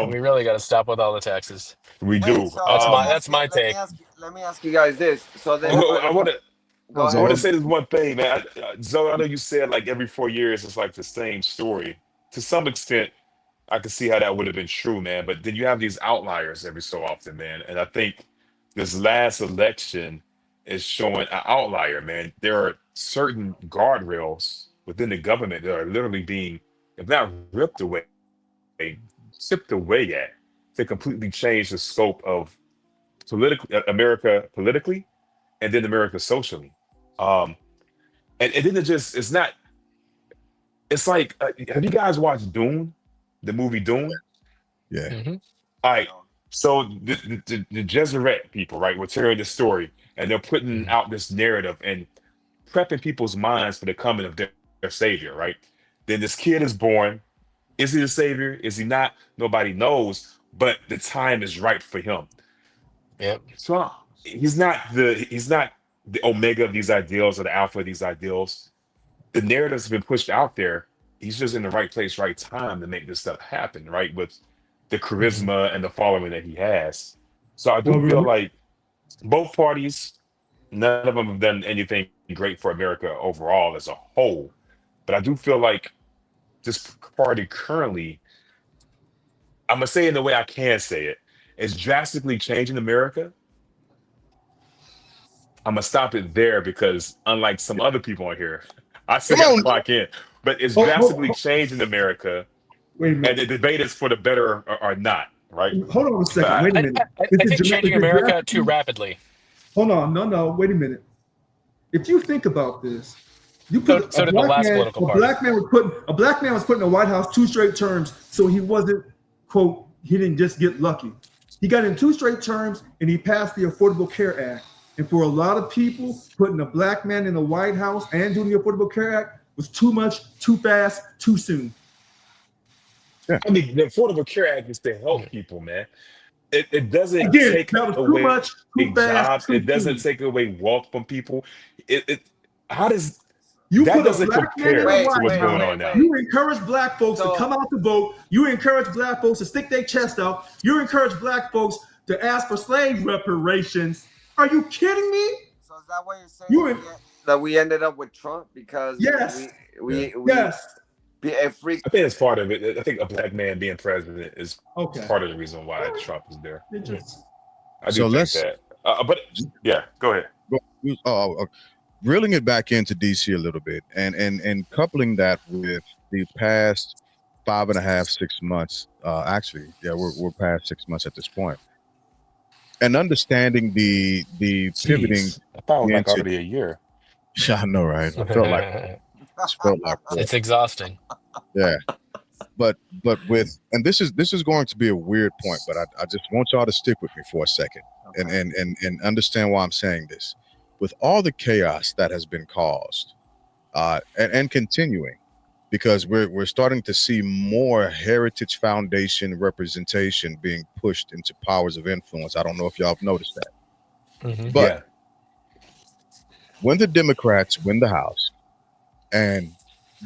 We really got to stop with all the taxes. We Wait, do. so That's my take. let me ask you guys this. So then, I want to. go I want to ahead. say this one thing, man. Zoe, I know you said like every 4 years it's like the same story. To some extent, I can see how that would have been true, man. But then you have these outliers every so often, man. And I think this last election is showing an outlier, man. There are certain guardrails within the government that are literally being, if not ripped away, chipped away at to completely change the scope of America politically, and then America socially. Um, and then it's not. It's like, have you guys watched Dune, the movie Dune? Yeah. Hmm. All right. So the Jesuit people, right, were telling the story, and they're putting Hmm. out this narrative, and prepping people's minds for the coming of their savior, right? Then this kid is born. Is he the savior? Is he not? Nobody knows, but the time is right for him. Yep. So he's not the omega of these ideals or the alpha of these ideals. The narrative's been pushed out there. He's just in the right place, right time to make this stuff happen, right? With the Mhm. charisma and the following that he has. So I Well, do feel like both parties, none of them have done anything great for America overall as a whole. But I do feel like this party currently, I'm gonna say it in the way I can say it, is drastically changing America. I'm gonna stop it there because unlike some other people on here, I still Come got to on. clock in. But it's oh, drastically oh, changing America, wait a and the minute. debate is for the better or not, right? Hold on a But second. Wait a I, minute. I think Is changing it America too drastically? rapidly. Hold on. No, no. Wait a minute. If you think about this, you So put so did the last political party. a black man was put in the White House 2 straight terms, so he wasn't, quote, he didn't just get lucky. He got in 2 straight terms and he passed the Affordable Care Act. And for a lot of people, putting a black man in the White House and doing the Affordable Care Act was too much, too fast, too soon. I mean, the Affordable Care Act is to help people, man. It doesn't Again, take that was too away much, too fast, jobs. too It doesn't soon. take away wealth from people. It how does You that put a doesn't black man in the compare Wait, to White what's wait, going House. wait, on now? wait. You encourage black folks to So come out to vote. You encourage black folks to stick their chest out. You encourage black folks to ask for slave reparations. Are you kidding me? so is that what you're saying You that we ended up with Trump because yes, Yeah. we yes. be a freak? I think it's part of it. I think a black man being president is Okay. part of the reason All why right. Trump is there. It just I do So think let's that. But yeah, go ahead. reeling it back into DC a little bit, and coupling that with the past 5.5, 6 months. Actually, yeah, we're past 6 months at this point, and understanding the pivoting Jeez, I thought it was like into. already a year. Yeah, I know, right? Felt like It's exhausting. yeah, but with, and this is going to be a weird point, but I just want y'all to stick with me for a second and Okay. and understand why I'm saying this. With all the chaos that has been caused, and continuing, because we're starting to see more Heritage Foundation representation being pushed into powers of influence. I don't know if y'all have noticed that, Hmm. but Yeah, when the Democrats win the House and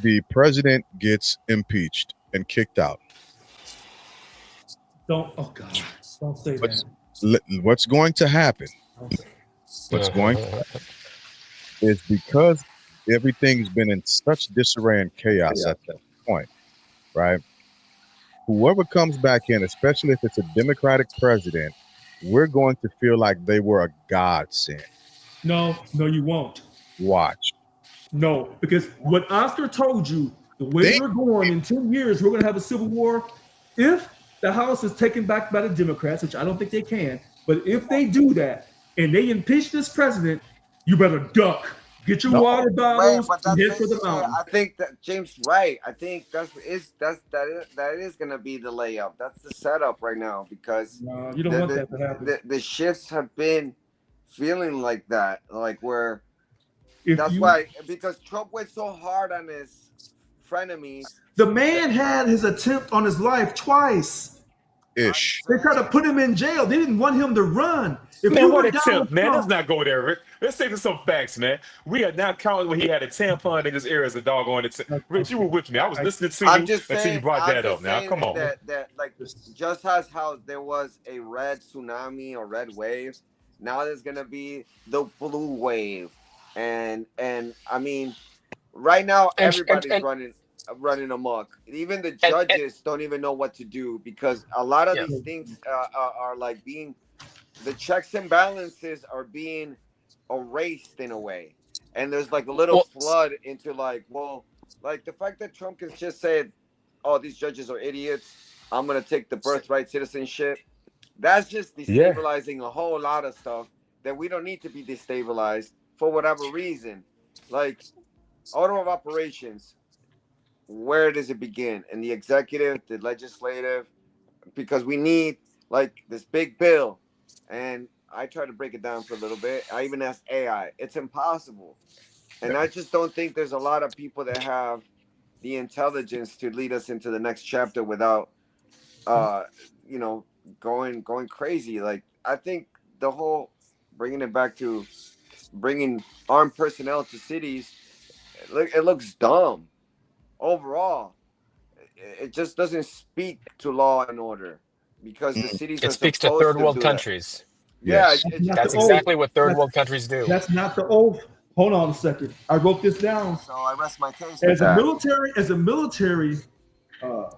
the president gets impeached and kicked out, don't. Oh God, don't say what's that. what's going to happen? Don't say What's going is because everything's been in such disarray and chaos at that point, right? Whoever comes back in, especially if it's a Democratic president, we're going to feel like they were a godsend. no, no, you won't. Watch. No, because what Oscar told you, the way Think we're going in 10 years, we're going to have a civil war. If the House is taken back by the Democrats, which I don't think they can, but if they do that and they impeach this president, you better duck. Get your no, water Wait, bottles but and that's head for the basically. mountain. I think that James right. I think that is gonna be the layup. That's the setup right now because No, you don't the want the that to happen. the shifts have been feeling like that, like where If that's you, why because Trump went so hard on his frenemies. the man had his attempt on his life twice. I'm ish. They tried to saying put him in jail. They didn't want him to run. If man, you what were a Donald tip, man. Let's Trump, not go there, Rick. Let's take some facts, man. We are not counting when he had a tampon in his ear as a doggone it. Rich, you were with me. I was listening to I'm you just until you saying brought I'm that up. just Now, saying come on. that like just as how there was a red tsunami or red wave, now there's gonna be the blue wave. And I mean right now And and everybody's and, running amok. Even the and judges don't even know what to do because a lot of yeah. these things are like being the checks and balances are being erased in a way. And there's like a little Well, flood into like, well, like the fact that Trump can just say, oh, these judges are idiots. I'm going to take the birthright citizenship. That's just Yeah. destabilizing a whole lot of stuff that we don't need to be destabilized for whatever reason. Like order of operations, where does it begin? In the executive, the legislative, because we need like this big bill. And I try to break it down for a little bit. I even asked AI. It's impossible. And I just don't think there's a lot of people that have the intelligence to lead us into the next chapter without, uh, you know, going crazy. Like I think the whole bringing it back to bringing armed personnel to cities, it looks dumb overall. It just doesn't speak to law and order because the Mm, cities It are speaks to supposed third to world do that. countries. Yeah, yes. it That's That's the oath. exactly what third That's, world countries do. that's not the oath. Hold on a second. I wrote this down. so I rest my case with As a that. military, uh,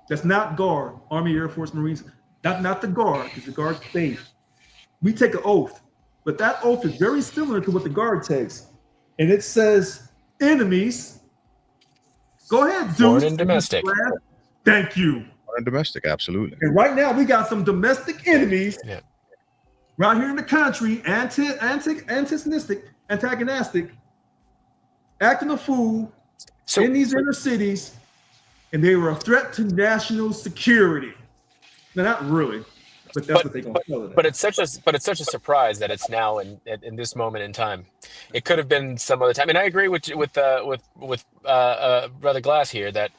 that's not Guard, Army, Air Force, Marines. Not the Guard, because the Guard state. We take an oath, but that oath is very similar to what the Guard takes, and it says enemies. Go ahead, Foreign Deuce. and domestic. Thank you. Foreign domestic, absolutely. And right now we got some domestic enemies Yeah. right here in the country, antagonistic, acting a fool So in these inner cities, and they were a threat to national security. Now, not really, but that's what they're gonna tell it. but it's such a surprise that it's now in this moment in time. It could have been some other time. And I agree with Brother Glass here that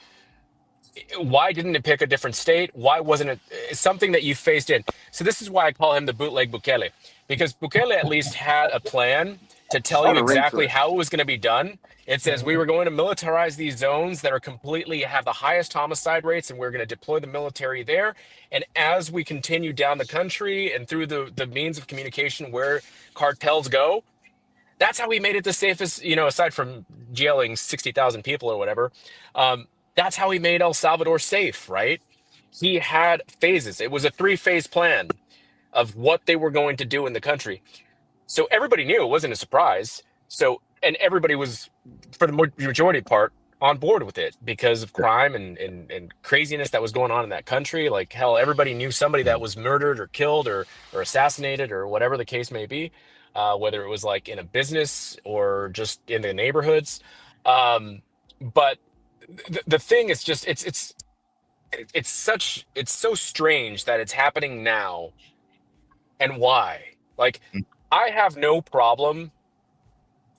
why didn't it pick a different state? Why wasn't it something that you faced in? So this is why I call him the bootleg Bukele, because Bukele at least had a plan to tell you Not a ring to exactly it. how it was going to be done. It says we were going to militarize these zones that are completely have the highest homicide rates, and we're going to deploy the military there. And as we continue down the country and through the means of communication where cartels go, that's how we made it the safest, aside from jailing 60,000 people or whatever. That's how he made El Salvador safe, right? He had phases. It was a 3-phase plan of what they were going to do in the country. So everybody knew it wasn't a surprise. And everybody was, for the majority part, on board with it because of crime and craziness that was going on in that country. Like, hell, everybody knew somebody that was murdered or killed or assassinated or whatever the case may be, whether it was like in a business or just in the neighborhoods. But the thing is just it's so strange that it's happening now. And why? Like, I have no problem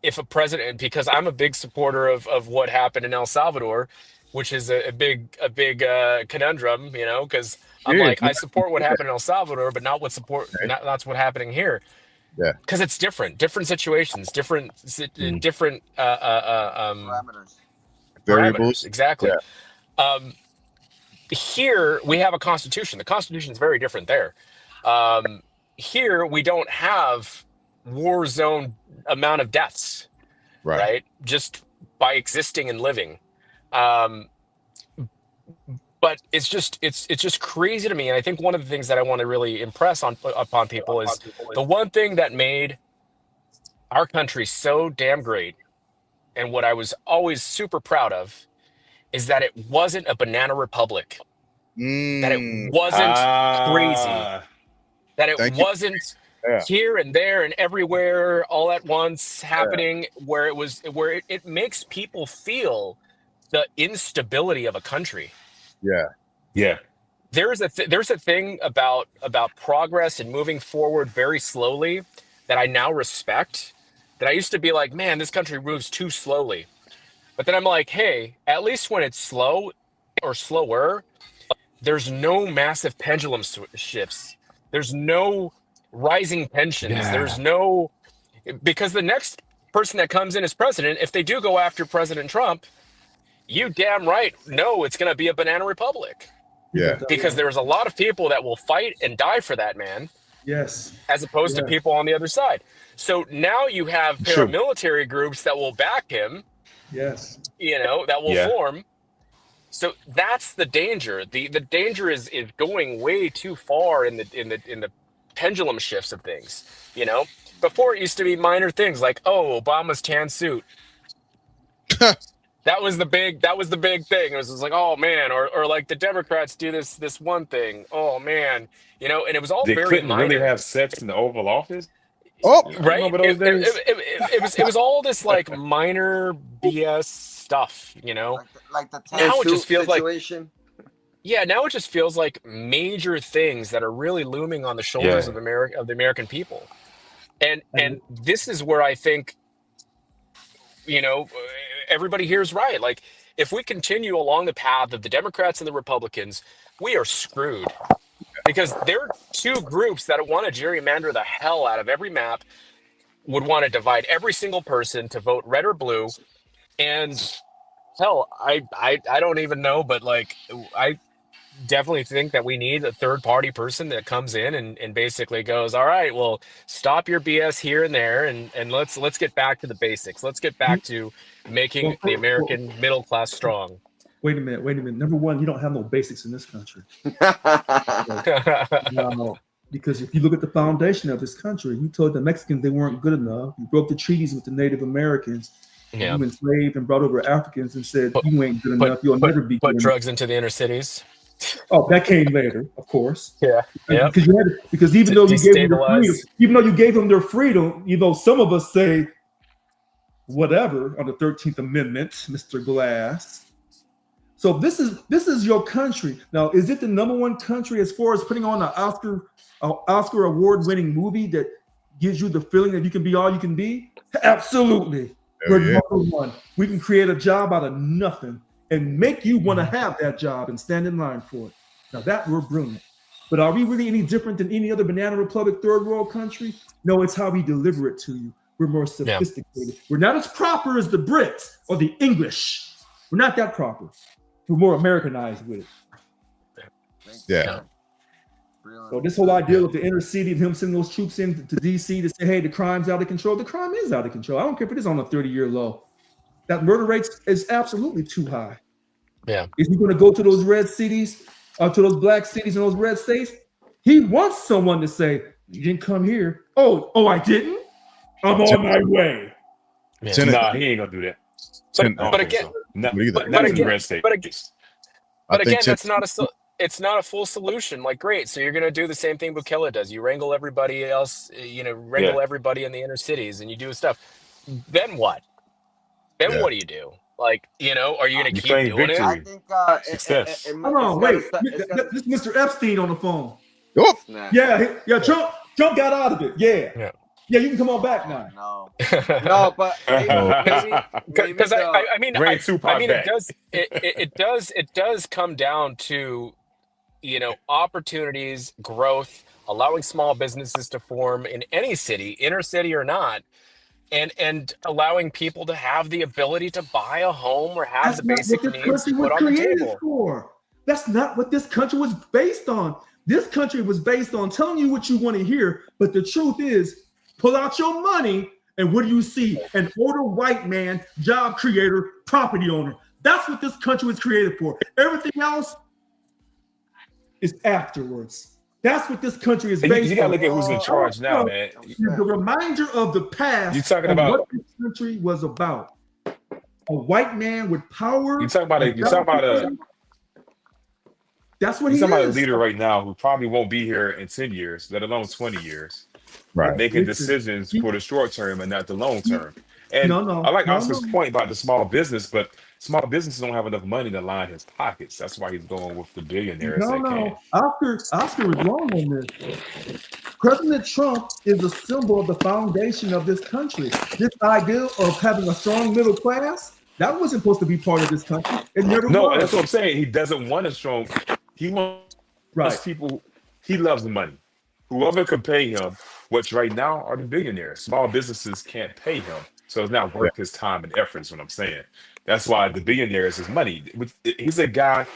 if a president, because I'm a big supporter of what happened in El Salvador, which is a big conundrum, because I'm Yeah, like, I support what happened in El Salvador, but not what's what's happening here. yeah. Because it's different situations, different Parameters. Variables. exactly. Yeah. Here we have a constitution. The constitution is very different there. Here we don't have war zone amount of deaths, right? Just by existing and living. But it's just crazy to me. And I think one of the things that I want to really impress upon people is the one thing that made our country so damn great, and what I was always super proud of, is that it wasn't a banana republic, that it wasn't crazy, that it wasn't here and there and everywhere all at once happening, where it makes people feel the instability of a country. Yeah. There's a thing about progress and moving forward very slowly that I now respect, that I used to be like, man, this country moves too slowly. But then I'm like, hey, at least when it's slow or slower, there's no massive pendulum shifts. There's no rising tensions. Yeah. There's no, because the next person that comes in as president, if they do go after President Trump, you damn right know it's going to be a banana republic. Yeah. Because there's a lot of people that will fight and die for that man. Yes. As opposed to people on the other side. So now you have Sure. paramilitary groups that will back him. Yes. That will form. So that's the danger. The danger is going way too far in the pendulum shifts of things. Before it used to be minor things like, oh, Obama's tan suit. That was the big thing. It was just like, oh man, or like the Democrats do this one thing. Oh man, and it was all They very couldn't minor. really have sex in the Oval Office. Oh, Right? Remember those days? It was all this like minor BS stuff, Like the Now it just feels like- situation. Now it just feels like major things that are really looming on the shoulders of the American people. And this is where I think everybody here is right. Like, if we continue along the path of the Democrats and the Republicans, we are screwed because there are two groups that want to gerrymander the hell out of every map, would want to divide every single person to vote red or blue. And hell, I don't even know, but like, I definitely think that we need a third party person that comes in and basically goes, all right, well, stop your BS here and there, and let's get back to the basics. Let's get back to making the Well, American middle class strong. wait a minute. Number one, you don't have no basics in this country. Now, because if you look at the foundation of this country, you told the Mexicans they weren't good enough. You broke the treaties with the Native Americans. Yeah. You enslaved and brought over Africans and said, Put- you ain't good enough. You'll never be Put good drugs into the inner cities. enough. Oh, that came later, of course. Yeah. Yeah. Because even though you gave them their Destabilize. freedom, even though you gave them their freedom, some of us say whatever on the 13th Amendment, Mr. Glass. So this is your country. Now, is it the number one country as far as putting on an Oscar award-winning movie that gives you the feeling that you can be all you can be? Absolutely. We're number one. We can create a job out of nothing and make you want to have that job and stand in line for it. Now that we're brilliant. But are we really any different than any other banana republic third world country? No, it's how we deliver it to you. We're more sophisticated. Yeah. We're not as proper as the Brits or the English. We're not that proper. We're more Americanized with it. Yeah. So this whole idea of the inner city of him sending those troops into D.C. to say, hey, the crime's out of control. The crime is out of control. I don't care if it is on a 30-year low. That murder rate is absolutely too high. Yeah. Is he going to go to those red cities, to those black cities and those red states? He wants someone to say, you didn't come here. Oh, I didn't? I'm on my way. Yeah. Nah, he ain't going to do that. But again, that's not it's not a full solution. Like, great. So you're going to do the same thing Bukele does. You wrangle everybody else, everybody in the inner cities and you do stuff. Then what? Then what do you do? Like, are you going to keep doing it? I think success. Hold on, wait. This is Mr. Epstein on the phone. Oh. Yeah, Trump got out of it. Yeah. Yeah, you can come on back now. No, but because it does come down to opportunities, growth, allowing small businesses to form in any city, inner city or not, and allowing people to have the ability to buy a home or have the basic needs put on the table. That's not what this country was based on. This country was based on telling you what you want to hear, but the truth is, pull out your money, and what do you see? An older white man, job creator, property owner. That's what this country was created for. Everything else is afterwards. That's what this country is based on. You gotta look at who's in charge now, man. The reminder of the past. You talking about what this country was about? A white man with power. You talking about That's what he is. You're talking about a leader right now who probably won't be here in 10 years, let alone 20 years. Right. Making decisions for the short term and not the long term. And I like Oscar's point about the small business, but small businesses don't have enough money to line his pockets. That's why he's going with the billionaires that can. Oscar was wrong on this. President Trump is a symbol of the foundation of this country. This idea of having a strong middle class, that wasn't supposed to be part of this country. It never was. No, that's what I'm saying. He doesn't want a strong. He wants people. He loves the money. Whoever can pay him, which right now are the billionaires. Small businesses can't pay him. So it's not worth his time and effort is what I'm saying. That's why the billionaires is money. He's a guy,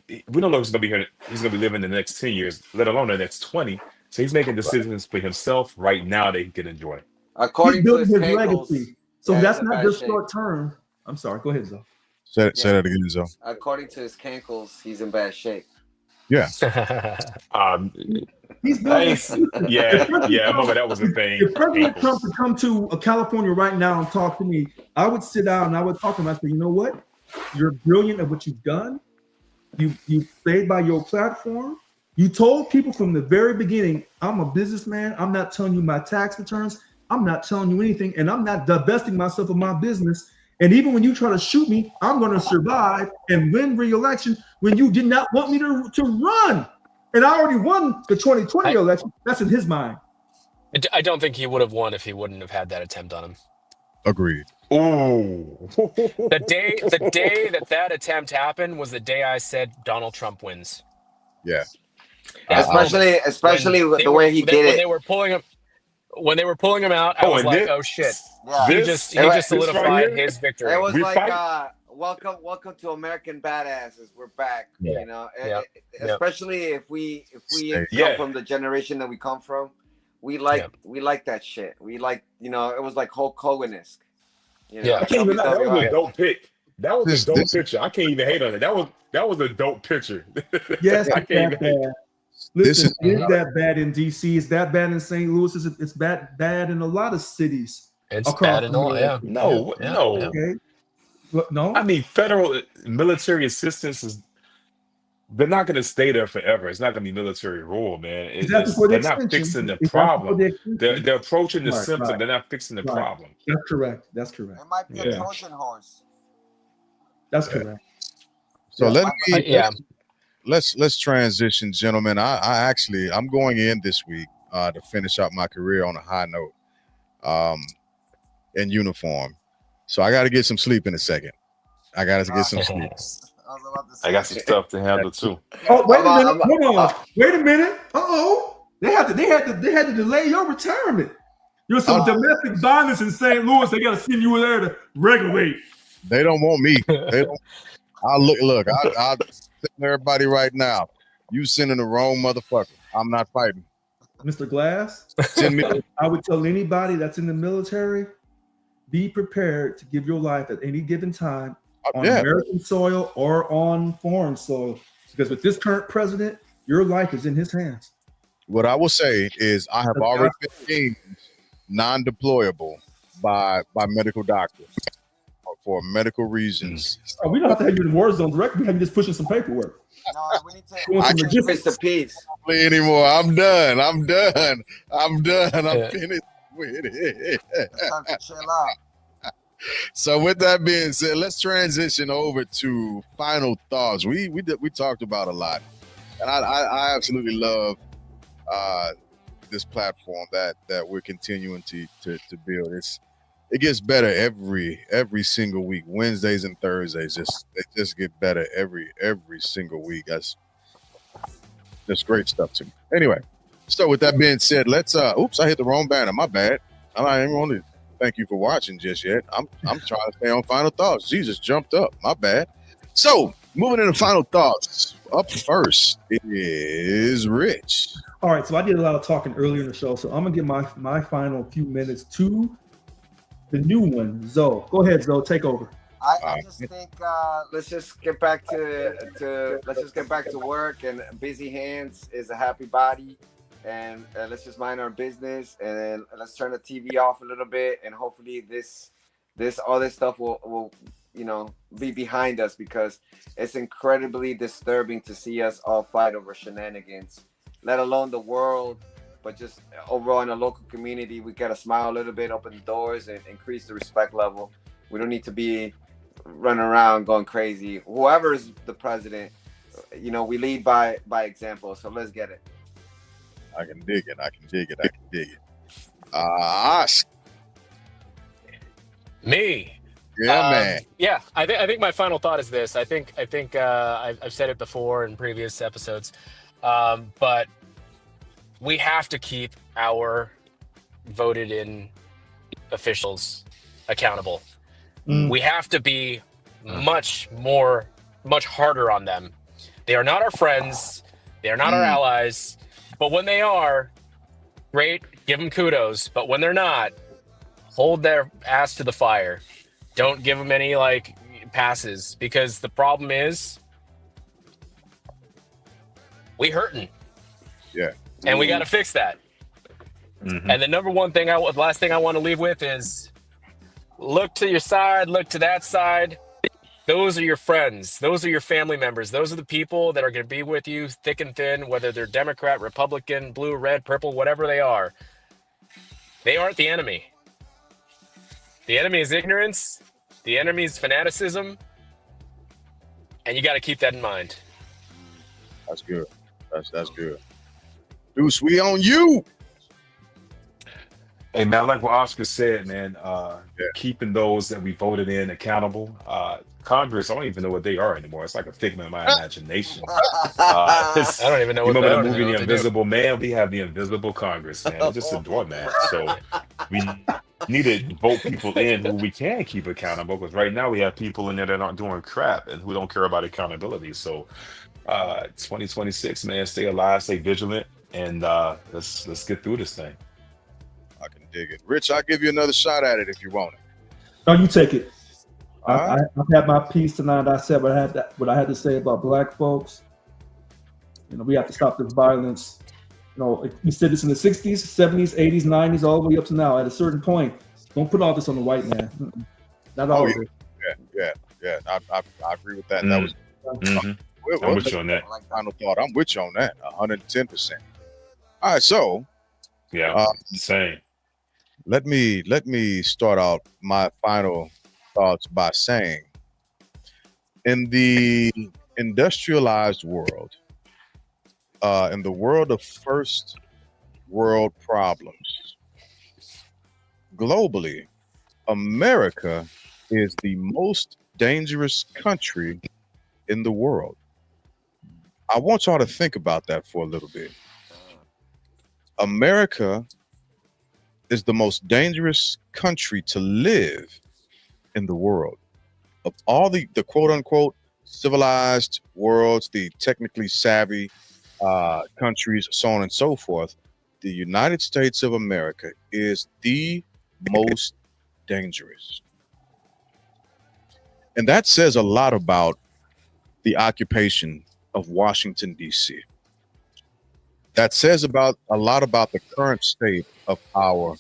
we don't know if he's going to be here. He's going to be living the next 10 years, let alone the next 20. So he's making decisions for himself right now that he can enjoy. According to his legacy. So that's not just short term. I'm sorry. Go ahead, Zoe. Say that again, Zoe. According to his cankles, he's in bad shape. Yeah. He's building. I remember that was a thing. If President Trump would come to California right now and talk to me, I would sit down and I would talk to him. I say, you know what? You're brilliant at what you've done. You stayed by your platform. You told people from the very beginning, I'm a businessman. I'm not telling you my tax returns. I'm not telling you anything, and I'm not divesting myself of my business. And even when you try to shoot me, I'm going to survive and win re-election when you did not want me to run. And I already won the 2020 election. That's in his mind. I don't think he would have won if he wouldn't have had that attempt on him. Agreed. Ooh. The day that attempt happened was the day I said Donald Trump wins. Yeah. That moment, Especially when with the way he did when it. they were pulling him out, I Oh, was and like, oh shit. Yeah. He this just this right solidified here, his It victory. was we like fight. welcome to American badasses. We're back. Yeah. You know, Yeah. Yeah. especially if we Hey, come Yeah. from the generation that we come from, we Yeah. like that shit. We like, you know, it was like Hulk Hogan-esque. You know, Yeah. I can't even lie. That was a WWI. dope pick. That was a this dope this picture. I can't even hate on it. That was a dope picture. Yes, I it's can't that even hate. bad. this Listen, is it's that bad in DC. It's that bad in St. Louis. It's bad in a lot of cities It's across bad and all. America. Yeah. Yeah. No, Yeah. Yeah. no. Okay, but I no, mean, federal military assistance is they're not going to stay there forever. It's not going to be military rule, man. is that It's before the they're not extension? fixing the Is that before problem. the extension? They're approaching the Right, symptom. right, They're not fixing the right. problem. That's correct. That's correct. It might be a Yeah. Trojan horse. That's Yeah. correct. so. Yeah. Let me Yeah. let's transition, gentlemen. I'm going in this week to finish up my career on a high note, in uniform. So I got to get some sleep in a second. I got to get some sleep. I was about to say. I got some stuff to handle too. Oh, wait a I'm- minute. I'm- Hold on. Wait a minute. Uh-oh. They had to delay your retirement. There's some Oh. domestic violence in St. Louis. They got to send you there to regulate. They don't want me. They don't. Look. I'll tell everybody right now. You sending the wrong motherfucker. I'm not fighting. Mr. Glass, Send me. I would tell anybody that's in the military, be prepared to give your life at any given time on Yeah. American soil or on foreign soil. Because with this current president, your life is in his hands. What I will say is I have already been deemed non-deployable by medical doctors for medical reasons. Oh, we don't have to have you in war zone directly. We have you just pushing some paperwork. No, we need to. Doing some I Rest logistics. in peace. Anymore. I'm done. I'm Yeah. finished with it. It's time to chill out. So with that being said, let's transition over to final thoughts. We talked about a lot, and I absolutely love this platform that we're continuing to build. It gets better every single week. Wednesdays and Thursdays they just get better every single week. That's great stuff to me. Anyway, so with that being said, let's oops, I hit the wrong banner. My bad. I ain't want to thank you for watching just yet. I'm trying to stay on final thoughts. Jesus jumped up. My bad. So moving into final thoughts. Up first is Rich. All right, so I did a lot of talking earlier in the show, so I'm gonna give my final few minutes to the new one, Zoe. Go ahead, Zoe. Take over. I just think let's just get back to work, and busy hands is a happy body, and let's just mind our business, and let's turn the TV off a little bit, and hopefully all this stuff will be behind us, because it's incredibly disturbing to see us all fight over shenanigans, let alone the world, but just overall in a local community. We gotta smile a little bit, open the doors, and increase the respect level. We don't need to be running around going crazy. Whoever is the president, we lead by example. So let's get it. I can dig it. Ask. Me. Yeah, man. Yeah, I think my final thought is this. I think I've said it before in previous episodes, but we have to keep our voted in officials accountable. We have to be much harder on them. They are not our friends. They are not our allies. But when they are, great, give them kudos. But when they're not, hold their ass to the fire. Don't give them any passes, because the problem is we hurting. Yeah. And we got to fix that. Mhm. And the last thing I want to leave with is look to your side, look to that side. Those are your friends. Those are your family members. Those are the people that are going to be with you thick and thin, whether they're Democrat, Republican, blue, red, purple, whatever they are. They aren't the enemy. The enemy is ignorance. The enemy is fanaticism. And you got to keep that in mind. That's good. That's good. Deuce, we on you. Hey man, like what Oscar said, man, Yeah. keeping those that we voted in accountable. Congress, I don't even know what they are anymore. It's like a figment of my imagination. I don't even know You what remember I the don't even movie know The what they do. Invisible Man? We have the Invisible Congress, man. It's just a doormat. So we need to vote people in who we can keep accountable, because right now we have people in there that aren't doing crap and who don't care about accountability. So 2026, man, stay alive, stay vigilant, and let's get through this thing. I can dig it. Rich, I'll give you another shot at it if you want it. No, you take it. All right. I've had my piece tonight. I said what I had to say about black folks. We have to stop this violence. We said this in the 60s, 70s, 80s, 90s, all the way up to now. At a certain point, don't put all this on the white man. Not all of it. Yeah. I agree with that. That Mm. was Mhm. I'm with you on that. final thought. I'm with you on that. 110%. All right, so Yeah, same. let me start out my final thoughts by saying, in the industrialized world, in the world of first world problems, globally, America is the most dangerous country in the world. I want y'all to think about that for a little bit. America is the most dangerous country to live in the world. Of all the quote unquote civilized worlds, the technically savvy countries, so on and so forth, the United States of America is the most dangerous. And that says a lot about the occupation of Washington, D.C. That says about a lot about the current state of our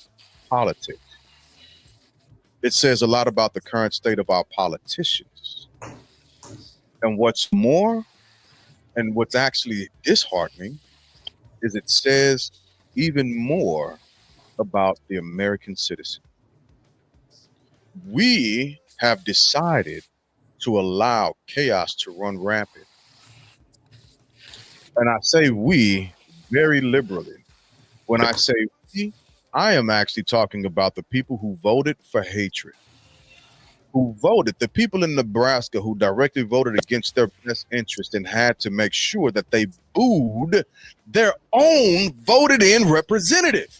politics. It says a lot about the current state of our politicians. And what's more, and what's actually disheartening, is it says even more about the American citizen. We have decided to allow chaos to run rampant. And I say we very liberally. When I say we, I am actually talking about the people who voted for hatred, who voted, the people in Nebraska who directly voted against their best interest and had to make sure that they booed their own voted in representative.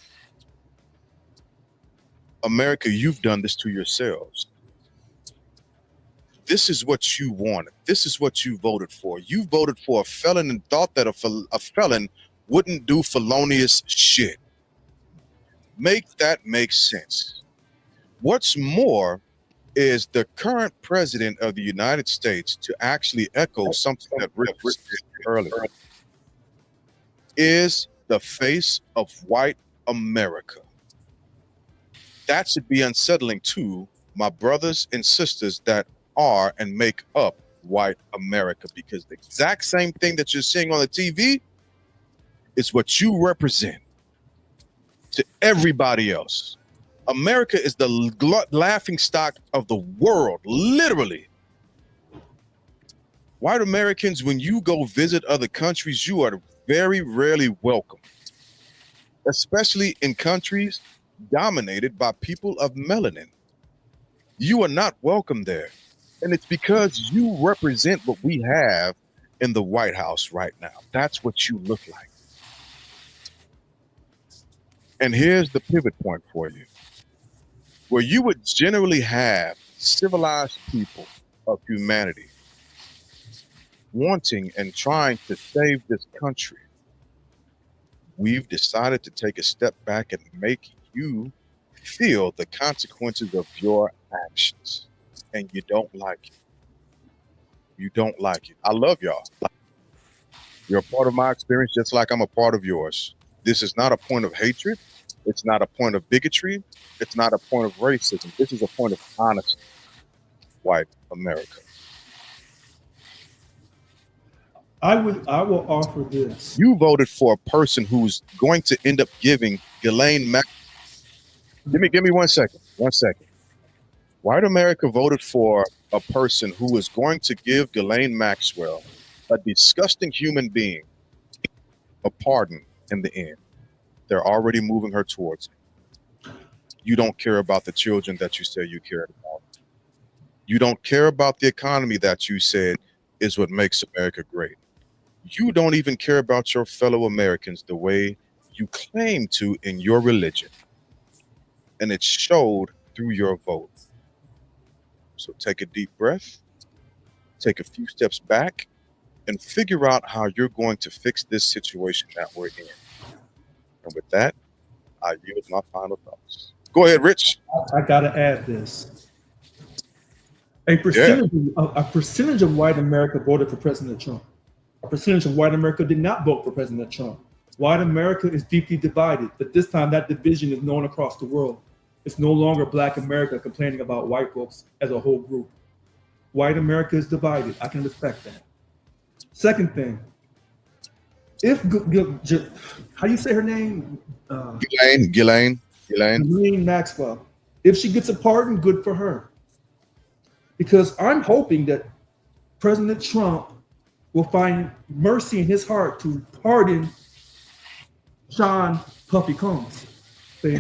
America, you've done this to yourselves. This is what you wanted. This is what you voted for. You voted for a felon and thought that a felon wouldn't do felonious shit. Make that make sense. What's more is the current president of the United States, to actually echo something that Rick said earlier, is the face of white America. That should be unsettling to my brothers and sisters that are and make up white America, because the exact same thing that you're seeing on the TV is what you represent to everybody else. America is the laughing stock of the world, literally. White Americans, when you go visit other countries, you are very rarely welcome, especially in countries dominated by people of melanin. You are not welcome there. And it's because you represent what we have in the White House right now. That's what you look like. And here's the pivot point for you. Where you would generally have civilized people of humanity wanting and trying to save this country, we've decided to take a step back and make you feel the consequences of your actions. And you don't like it. You don't like it. I love y'all. You're a part of my experience just like I'm a part of yours. This is not a point of hatred. It's not a point of bigotry. It's not a point of racism. This is a point of honesty, white America. I will offer this. You voted for a person who's going to end up giving Ghislaine Max. Give me 1 second. 1 second. White America voted for a person who is going to give Ghislaine Maxwell, a disgusting human being, a pardon in the end. They're already moving her towards it. You don't care about the children that you say you care about. You don't care about the economy that you said is what makes America great. You don't even care about your fellow Americans the way you claim to in your religion. And it showed through your vote. So take a deep breath, take a few steps back, and figure out how you're going to fix this situation that we're in. And with that, I yield my final thoughts. Go ahead, Rich. I got to add this. A percentage of white America voted for President Trump. A percentage of white America did not vote for President Trump. White America is deeply divided, but this time that division is known across the world. It's no longer Black America complaining about white folks as a whole group. White America is divided. I can respect that. Second thing, if how you say her name? Ghislaine Maxwell. If she gets a pardon, good for her. Because I'm hoping that President Trump will find mercy in his heart to pardon Sean Puffy Combs. See?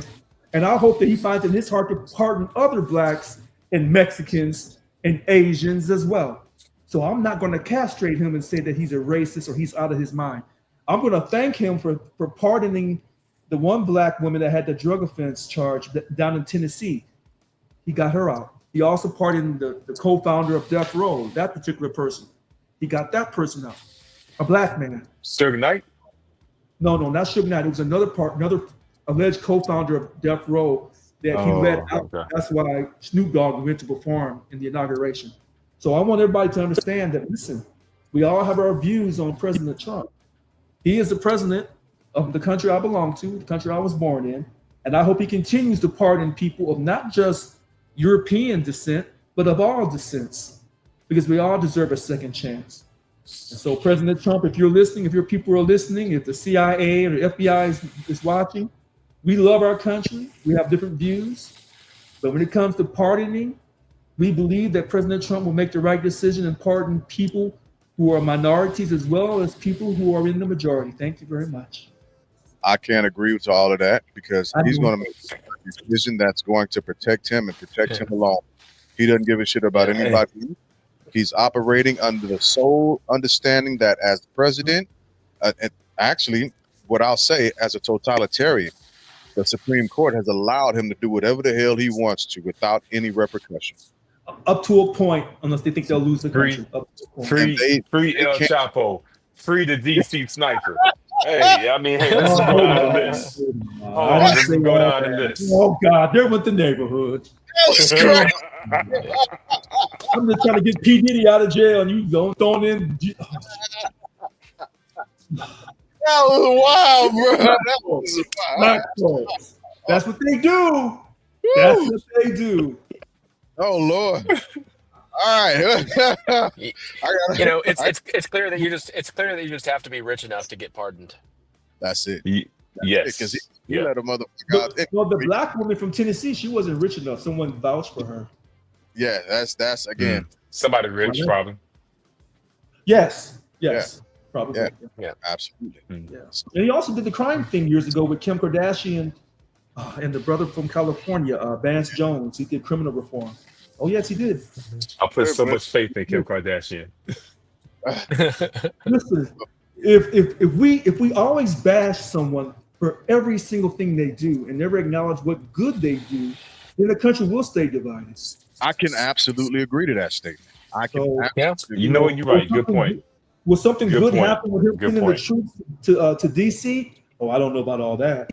And I hope that he finds in his heart to pardon other Blacks and Mexicans and Asians as well. So I'm not going to castrate him and say that he's a racist or he's out of his mind. I'm going to thank him for pardoning the one Black woman that had the drug offense charge down in Tennessee. He got her out. He also pardoned the co-founder of Death Row, that particular person. He got that person out, a Black man. Suge Knight? No, not Suge Knight. It was another alleged co-founder of Death Row that he let out. Okay. That's why Snoop Dogg went to perform in the inauguration. So I want everybody to understand that, listen, we all have our views on President Trump. He is the president of the country I belong to, the country I was born in, and I hope he continues to pardon people of not just European descent, but of all descents, because we all deserve a second chance. And so President Trump, if you're listening, if your people are listening, if the CIA or the FBI is watching, we love our country. We have different views. But when it comes to pardoning, we believe that President Trump will make the right decision and pardon people who are minorities as well as people who are in the majority. Thank you very much. I can't agree with all of that because he's going to make a decision that's going to protect him and protect him alone. He doesn't give a shit about anybody. He's operating under the sole understanding that as the president, actually, what I'll say as a totalitarian, the Supreme Court has allowed him to do whatever the hell he wants to without any repercussion. Up to a point, unless they think they'll lose the country. Free El Chapo, free the DC sniper. Hey, I mean, hey, let's go down the list. Let's go down the list. Oh God, there went the neighborhood. I'm just trying to get P. Diddy out of jail, and you don't throw in. That was wild, bro. That was wild. That's what they do. That's what they do. Oh Lord. All right. It's clear that you just have to be rich enough to get pardoned. That's it. Yes. Because he let a motherfucker out. Well, the Black woman from Tennessee, she wasn't rich enough. Someone vouched for her. Yeah, that's again. Somebody rich, probably. Yes. Probably. Yeah, absolutely. Yeah. And he also did the crime thing years ago with Kim Kardashian and the brother from California, Vance Jones. He did criminal reform. Oh yes, he did. I put so much faith in Kim Kardashian. Listen, if we always bash someone for every single thing they do and never acknowledge what good they do, then the country will stay divided. I can absolutely agree to that statement. You know what? You're right. Good point. Will something good happen with him sending the troops to D.C.? Oh, I don't know about all that.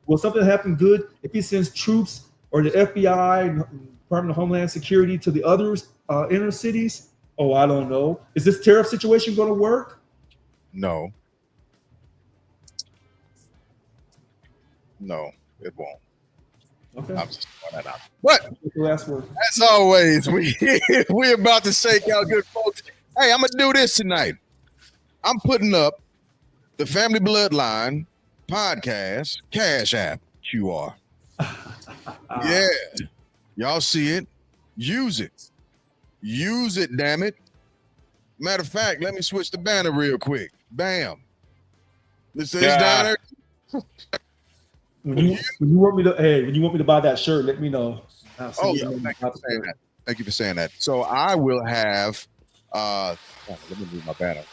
Will something happen good if he sends troops or the FBI, Department of Homeland Security to the other inner cities? Oh, I don't know. Is this tariff situation going to work? No, it won't. Okay. I'm just throwing that out. But last word. As always, we're about to shake out good folks. Hey, I'm gonna do this tonight. I'm putting up the Family Bloodline podcast Cash App QR. Yeah, y'all see it. Use it, damn it. Matter of fact, let me switch the banner real quick. Bam. This is down there. When you want me to buy that shirt, let me know. I'll send Oh, you yeah. the name Thank of you the for saying shirt. that. Thank you for saying that. So I will have, let me move my banner.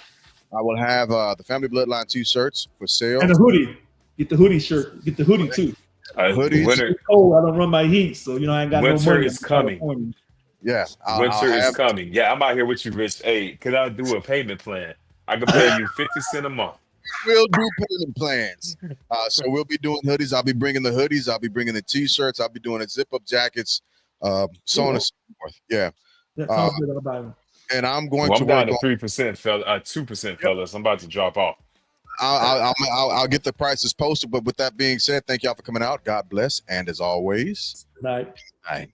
I will have the Family Bloodline t-shirts for sale. And the hoodie. Get the hoodie shirt. Get the hoodie too. Hoodies. Winter, It's cold. I don't run my heat, so I ain't got no winter money. I'm is in coming. California. Yeah, I'll Winter is have. coming. Yeah, I'm out here with you, Rich. Hey, can I do a payment plan? I can pay you 50 cents a month. We'll do payment plans. So we'll be doing hoodies. I'll be bringing the hoodies. I'll be bringing the t-shirts. I'll be doing the zip-up jackets, so on and so forth. Yeah, That sounds good. I'll buy them. and I'm going Well, to I'm down work to on. 3%, fella. 2%, Yep, fellas. I'm about to drop off. I'll get the prices posted. But with that being said, thank y'all for coming out. God bless, and as always, Night. night.